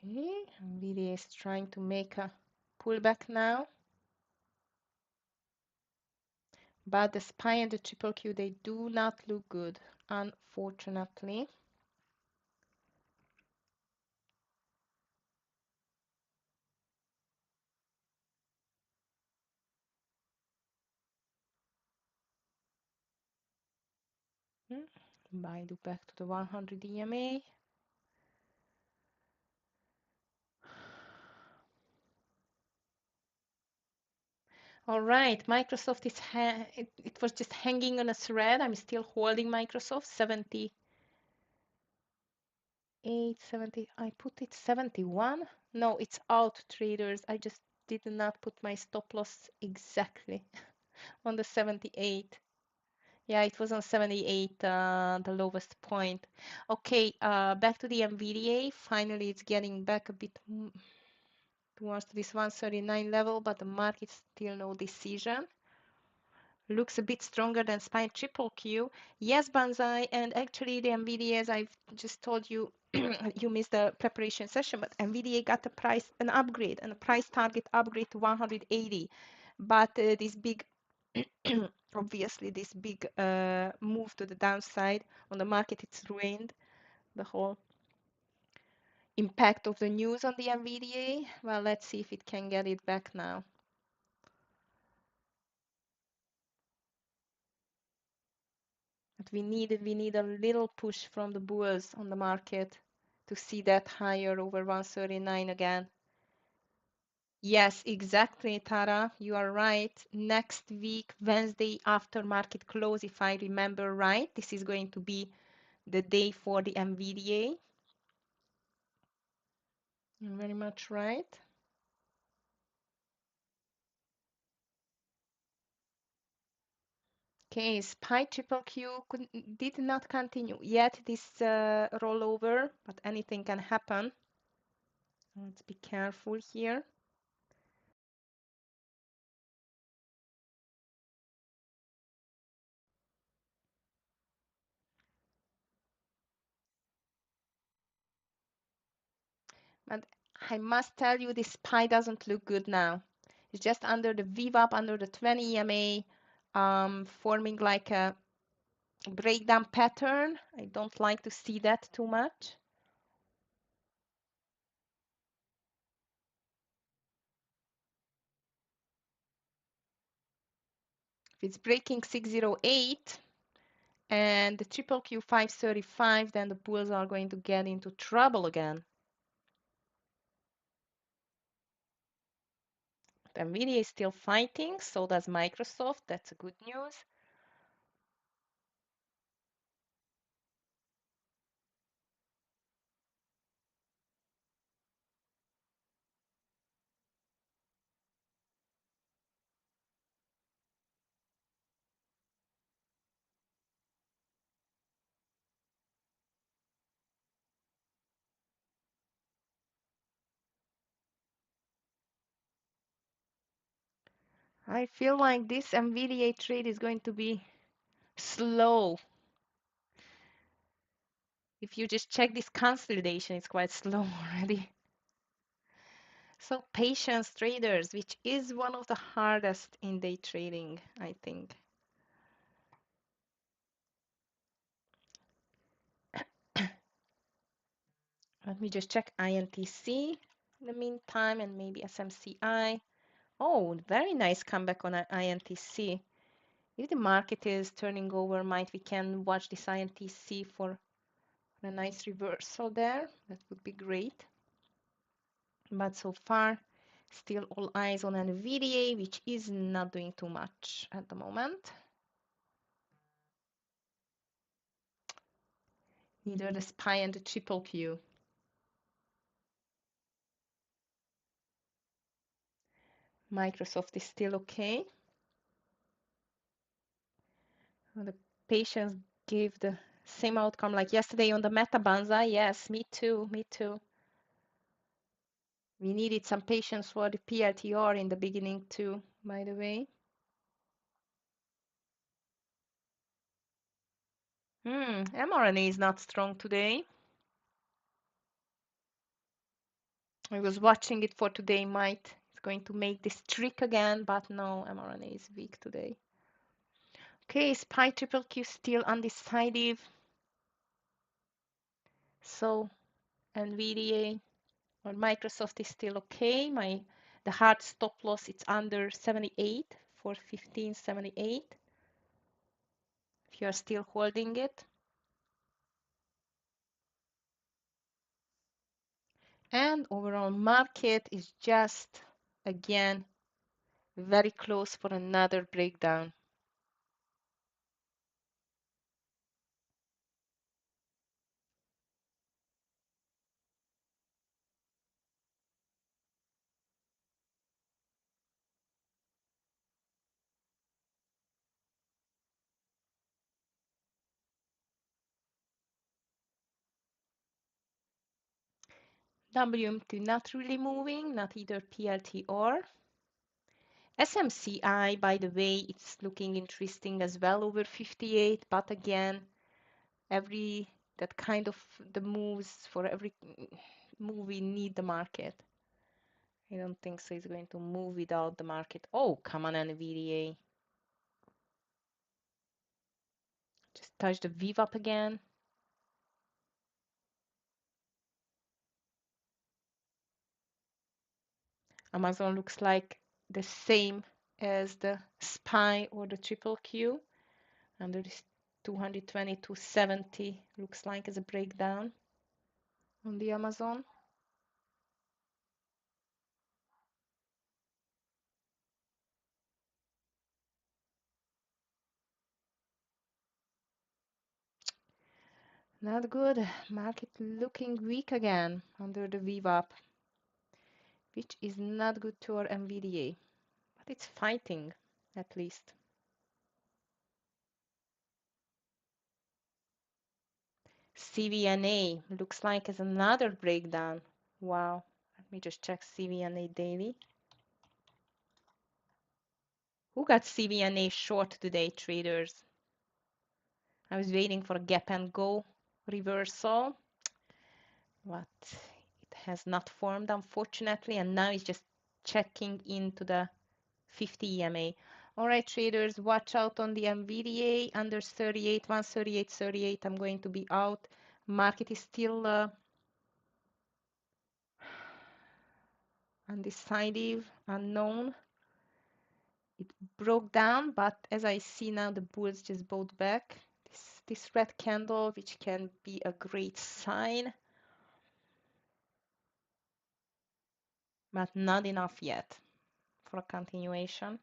S1: Okay, NVIDIA is trying to make a pullback now. But the SPY and the triple Q, they do not look good, unfortunately. Baidu back to the 100 EMA. All right, Microsoft is it was just hanging on a thread. I'm still holding Microsoft 78, 70. I put it 71. No, it's out, traders. I just did not put my stop loss exactly on the 78. Yeah, it was on 78, the lowest point. Okay, back to the NVDA. Finally, it's getting back a bit towards this 139 level, but the market still no decision. Looks a bit stronger than spine triple Q. Yes, Banzai, and actually the NVDA, as I've just told you, you missed the preparation session, but NVDA got a price, an upgrade, and a price target upgrade to 180. But this big obviously this big move to the downside on the market, it's ruined the whole impact of the news on the NVDA. Well, let's see if it can get it back now. But we need a little push from the bulls on the market to see that higher over 139 again. Yes, exactly, Tara. You are right. Next week, Wednesday after market close, if I remember right, this is going to be the day for the NVDA. You're very much right. Okay, SPY triple Q did not continue yet this rollover, but anything can happen. Let's be careful here. But I must tell you, this SPY doesn't look good now. It's just under the VWAP, under the 20 EMA, forming like a breakdown pattern. I don't like to see that too much. If it's breaking 608 and the triple Q 535, then the bulls are going to get into trouble again. NVIDIA is still fighting, so does Microsoft. That's a good news. I feel like this NVIDIA trade is going to be slow. If you just check this consolidation, it's quite slow already. So patience traders, which is one of the hardest in day trading, I think. Let me just check INTC in the meantime and maybe SMCI. Oh, very nice comeback on INTC. If the market is turning over, might we can watch this INTC for a nice reversal there. That would be great. But so far, still all eyes on NVIDIA, which is not doing too much at the moment. Neither the SPY and the triple Q. Microsoft is still okay. The patience gave the same outcome like yesterday on the Meta Banza. Yes, me too, me too. We needed some patience for the PLTR in the beginning too, by the way. mRNA is not strong today. I was watching it for today, might it's going to make this trick again, but no, mRNA is weak today. Okay, SPY triple Q still undecided. So NVIDIA or Microsoft is still okay. The hard stop loss, it's under 78 for 1578. If you are still holding it. And overall market is just again very close for another breakdown. WMT not really moving, not either PLT or SMCI, by the way, it's looking interesting as well over 58, but again, every that kind of the moves for every move we need the market. I don't think so it's going to move without the market. Oh, come on, NVDA. Just touch the VWAP again. Amazon looks like the same as the SPY or the triple Q. Under this 220 to 70 looks like as a breakdown on the Amazon. Not good. Market looking weak again under the VWAP, which is not good to our NVDA, but it's fighting at least. CVNA looks like as another breakdown. Wow. Let me just check CVNA daily. Who got CVNA short today, traders? I was waiting for a gap and go reversal, but it has not formed, unfortunately, and now it's just checking into the 50 EMA. All right, traders, watch out on the NVDA under 38, 138.38. I'm going to be out. Market is still undecided, unknown. It broke down, but as I see now, the bulls just bought back. This red candle, which can be a great sign, but not enough yet for a continuation.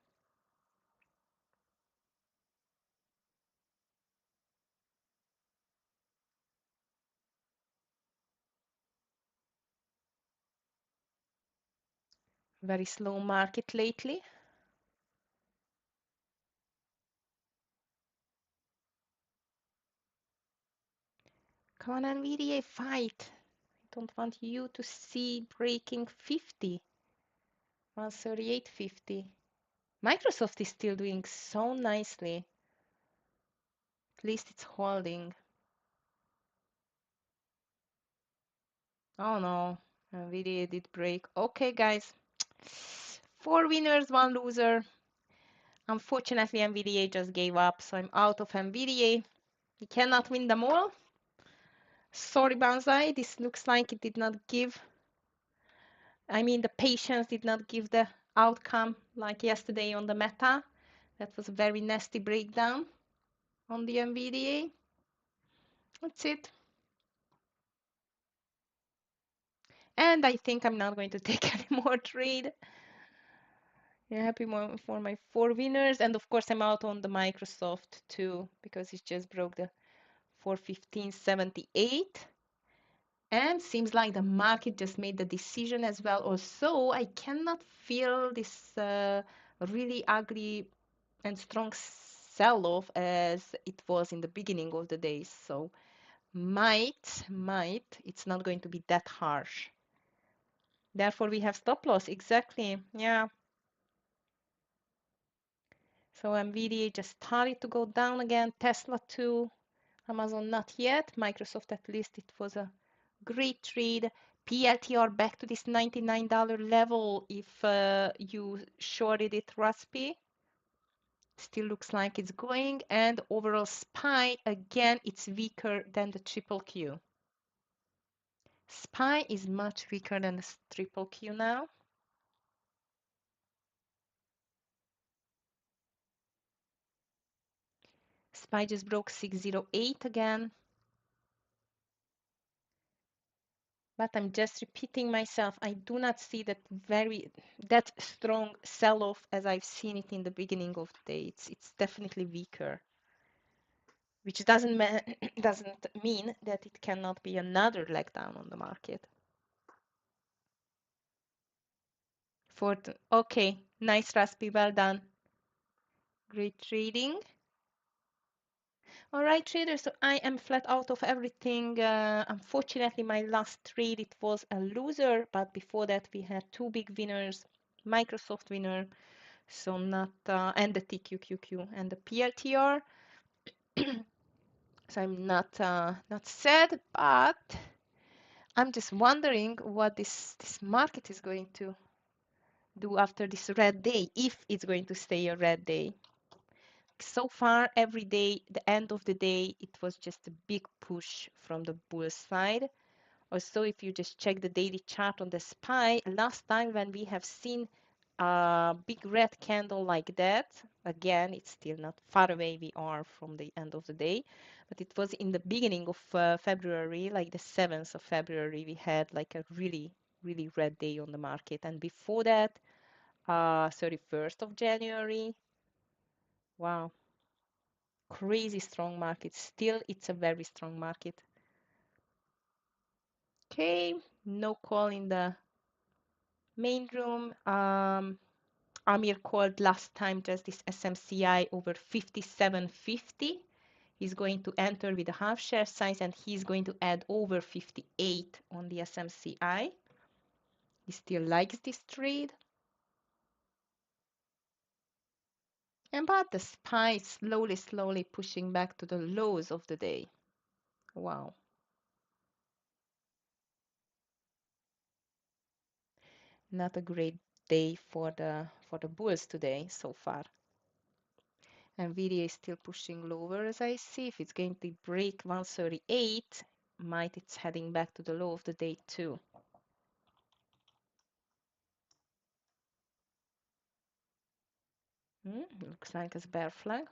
S1: Very slow market lately. Come on, NVDA, fight. I don't want you to see breaking 50. 138.50. Microsoft is still doing so nicely. At least it's holding. Oh no, NVIDIA did break. Okay, guys. 4 winners, 1 loser. Unfortunately, NVIDIA just gave up, so I'm out of NVIDIA. You cannot win them all. Sorry, Banzai. This looks like it did not give. I mean, the patience did not give the outcome like yesterday on the Meta. That was a very nasty breakdown on the NVDA. That's it. And I think I'm not going to take any more trade. Yeah, happy for my 4 winners. And of course, I'm out on the Microsoft too, because it just broke the 415.78. And seems like the market just made the decision as well. Also, I cannot feel this really ugly and strong sell-off as it was in the beginning of the day. So might, it's not going to be that harsh. Therefore, we have stop loss. Exactly. Yeah. So NVIDIA just started to go down again. Tesla too. Amazon not yet. Microsoft at least it was a great trade. PLTR back to this $99 level if you shorted it raspy. Still looks like it's going. And overall SPY, again, it's weaker than the triple Q. SPY is much weaker than the triple Q now. SPY just broke 608 again. But I'm just repeating myself. I do not see that strong sell-off as I've seen it in the beginning of the day. It's definitely weaker, which doesn't mean that it cannot be another leg down on the market. Okay, nice Raspi, well done. Great trading. All right, traders, so I am flat out of everything. Unfortunately, my last trade, it was a loser, but before that we had two big winners, Microsoft winner, so not, and the TQQQ and the PLTR. So I'm not sad, but I'm just wondering what this market is going to do after this red day, if it's going to stay a red day. So far, every day, the end of the day, it was just a big push from the bull side. Also, if you just check the daily chart on the SPY, last time when we have seen a big red candle like that, again, it's still not far away we are from the end of the day, but it was in the beginning of February, like the 7th of February, we had like a really, really red day on the market. And before that, 31st of January, wow, crazy strong market. Still, it's a very strong market. Okay, no call in the main room. Amir called last time just this SMCI over 57.50. He's going to enter with a half share size and he's going to add over 58 on the SMCI. He still likes this trade. And but the SPY is slowly pushing back to the lows of the day. Wow. Not a great day for the bulls today so far. Nvidia is still pushing lower as I see. If it's going to break 138, might it's heading back to the low of the day too. Looks like a bear flag.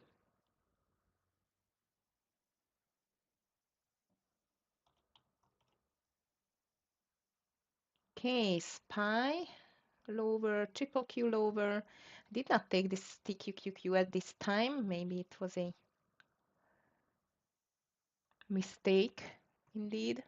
S1: Okay, SPY lower, triple Q lower. Did not take this TQQQ at this time. Maybe it was a mistake indeed.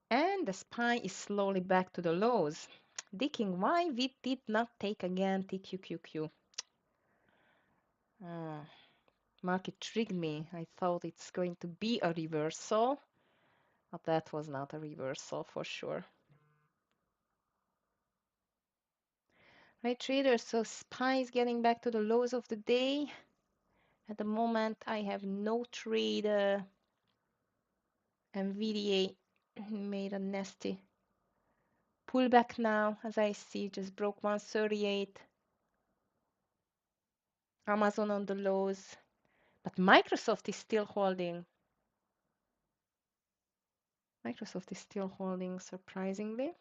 S1: And the SPY is slowly back to the lows. Dicking, why we did not take again TQQQ? Market tricked me. I thought it's going to be a reversal, but that was not a reversal for sure. Right, traders, so SPY is getting back to the lows of the day. At the moment, I have no trade. NVDA made a nasty pullback now, as I see, just broke 138. Amazon on the lows, but Microsoft is still holding. Microsoft is still holding, surprisingly.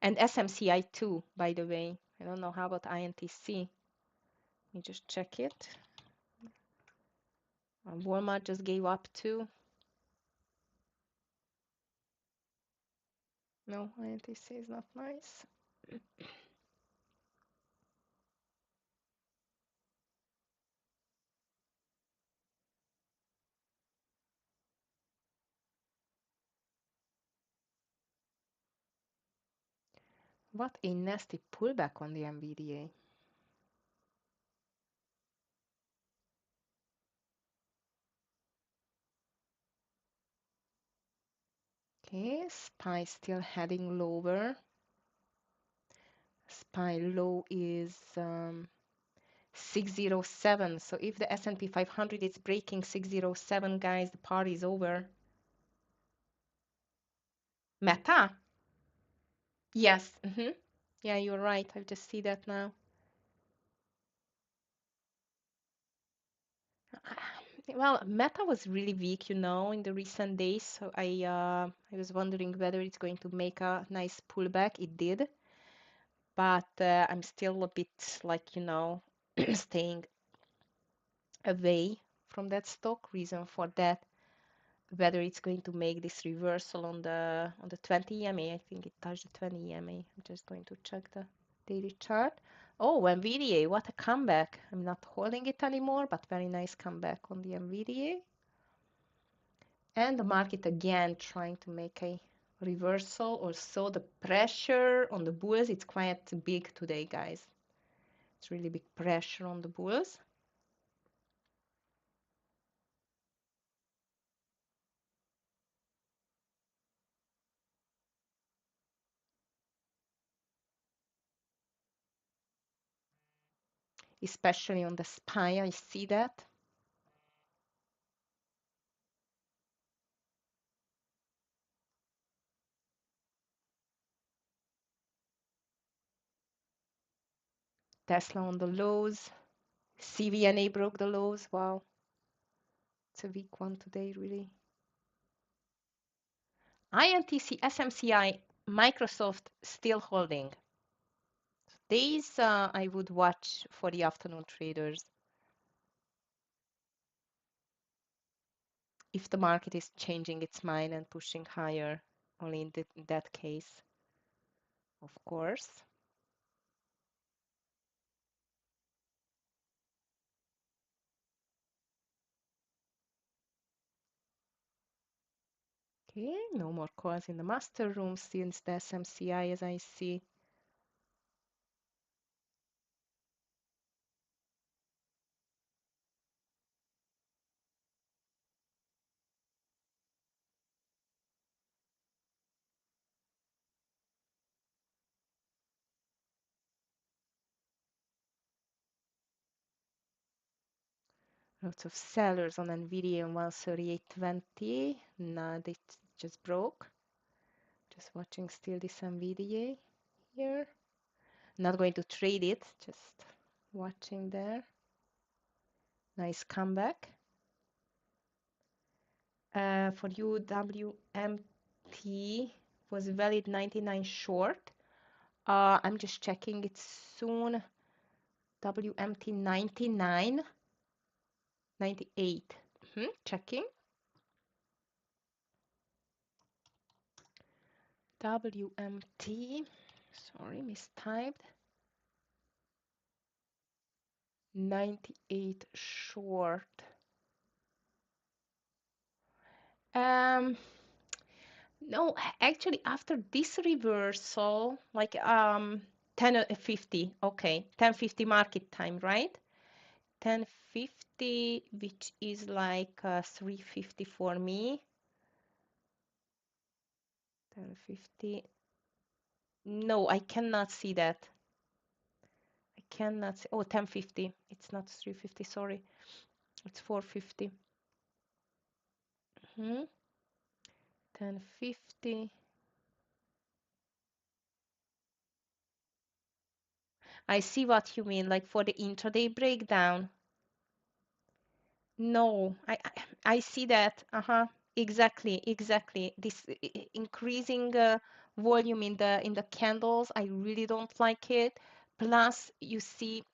S1: And SMCI too, by the way. I don't know how about INTC. Let me just check it. Walmart just gave up too. No, INTC is not nice. What a nasty pullback on the NVDA. Okay, SPY still heading lower. SPY low is 607. So if the S&P 500 is breaking 607, guys, the party is over. Meta? Yes. Yeah, you're right. I just see that now. Well, Meta was really weak, in the recent days. So I was wondering whether it's going to make a nice pullback. It did. but I'm still a bit like, staying away from that stock. Reason for that, whether it's going to make this reversal on the 20 EMA. I think it touched the 20 EMA. I'm just going to check the daily chart. Oh, NVDA, what a comeback. I'm not holding it anymore, but very nice comeback on the NVDA. And the market again trying to make a reversal or so. The pressure on the bulls, it's quite big today, guys. It's really big pressure on the bulls. Especially on the SPY, I see that. Tesla on the lows. CVNA broke the lows. Wow, it's a weak one today, really. INTC, SMCI, Microsoft still holding. These I would watch for the afternoon traders. If the market is changing its mind and pushing higher, only in that case, of course. Okay, no more calls in the master room since the SMCI, as I see. Lots of sellers on NVIDIA on 138.20. Now they just broke. Just watching still this NVIDIA here. Not going to trade it, just watching there. Nice comeback. For you, WMT was valid 99 short. I'm just checking it soon. WMT 99, 98. Checking. WMT, sorry, mistyped. 98 short. Um, no, actually, after this reversal, like 10:50, okay, 10:50 market time, right? 10:50, which is like 3:50 for me. 10:50. No, I cannot see that. I cannot see. Oh, 10:50. It's not 3:50, sorry. It's 4:50. 10:50. I see what you mean, like for the intraday breakdown. No, I see that. Exactly, exactly. This increasing volume in the candles, I really don't like it. Plus, you see,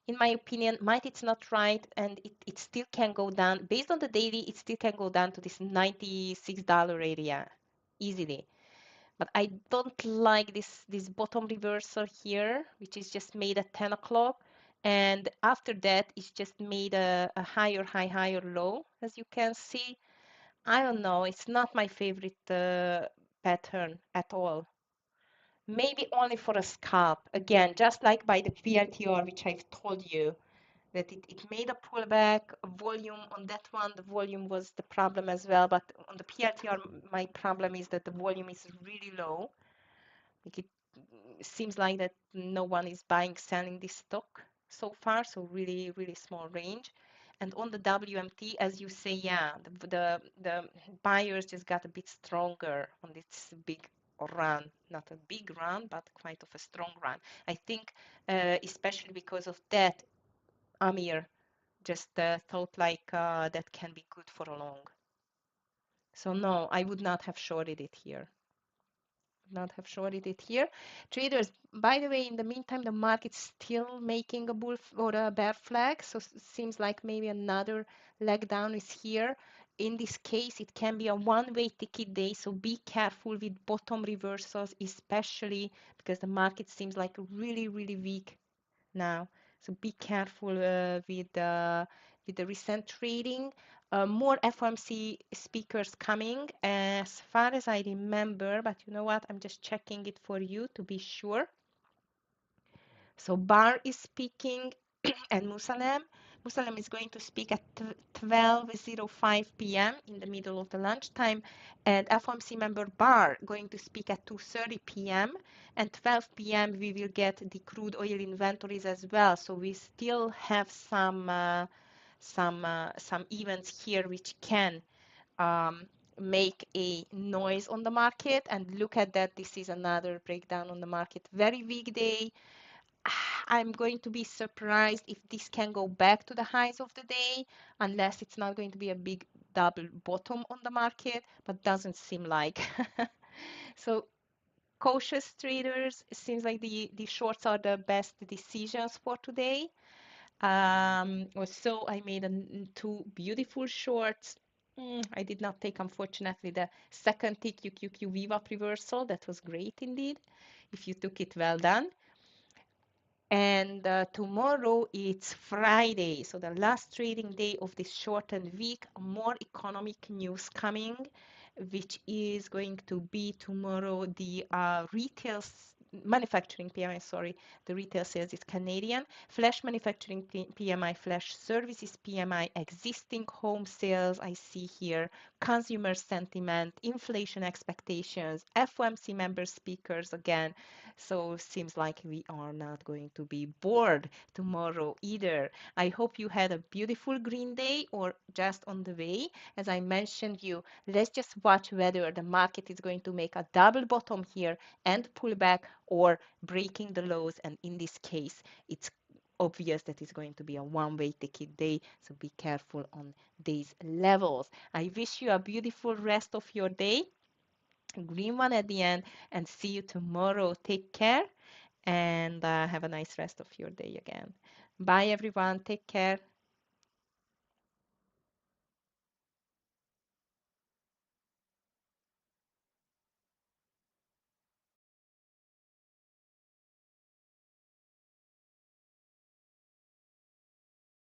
S1: in my opinion, might it's not right, and it still can go down. Based on the daily, it still can go down to this $96 area easily. But I don't like this bottom reversal here, which is just made at 10 o'clock. And after that, it's just made a higher high, higher low, as you can see. I don't know. It's not my favorite pattern at all. Maybe only for a scalp. Again, just like by the PLTR, which I've told you, that it made a pullback. Volume on that one, the volume was the problem as well. But on the PLTR, my problem is that the volume is really low. Like it seems like that no one is buying, selling this stock so far, so really, really small range. And on the WMT, as you say, yeah, the buyers just got a bit stronger on this big run. Not a big run, but quite of a strong run. I think, especially because of that, Amir just thought like that can be good for a long. So no, I would not have shorted it here. not have shorted it here. Traders, by the way, in the meantime, the market's still making a bull or a bear flag, so it seems like maybe another leg down is here. In this case, it can be a one-way ticket day, so be careful with bottom reversals, especially because the market seems like really, really weak now. So be careful with the recent trading. More FOMC speakers coming, as far as I remember, but you know what? I'm just checking it for you to be sure. So Bar is speaking and Musalem. Musalem is going to speak at 12:05 p.m. in the middle of the lunchtime, and FOMC member Bar going to speak at 2:30 p.m. and 12 p.m. we will get the crude oil inventories as well. So we still have some events here which can um, make a noise on the market. And look at that. This is another breakdown on the market. Very weak day. I'm going to be surprised if this can go back to the highs of the day, unless it's not going to be a big double bottom on the market, but doesn't seem like. So cautious traders, it seems like the shorts are the best decisions for today. So I made two beautiful shorts. I did not take, unfortunately, the second TQQQ VWAP reversal. That was great indeed. If you took it, well done. And tomorrow it's Friday, so the last trading day of this shortened week. More economic news coming, which is going to be tomorrow the manufacturing PMI, sorry, the retail sales is Canadian, flash manufacturing PMI, flash services PMI, existing home sales, I see here, consumer sentiment, inflation expectations, FOMC member speakers again. So seems like we are not going to be bored tomorrow either. I hope you had a beautiful green day or just on the way. As I mentioned you, let's just watch whether the market is going to make a double bottom here and pull back or breaking the lows. And in this case, it's obvious that it's going to be a one-way ticket day, so be careful on these levels. I wish you a beautiful rest of your day, green one at the end, and see you tomorrow. Take care and have a nice rest of your day again. Bye everyone, take care.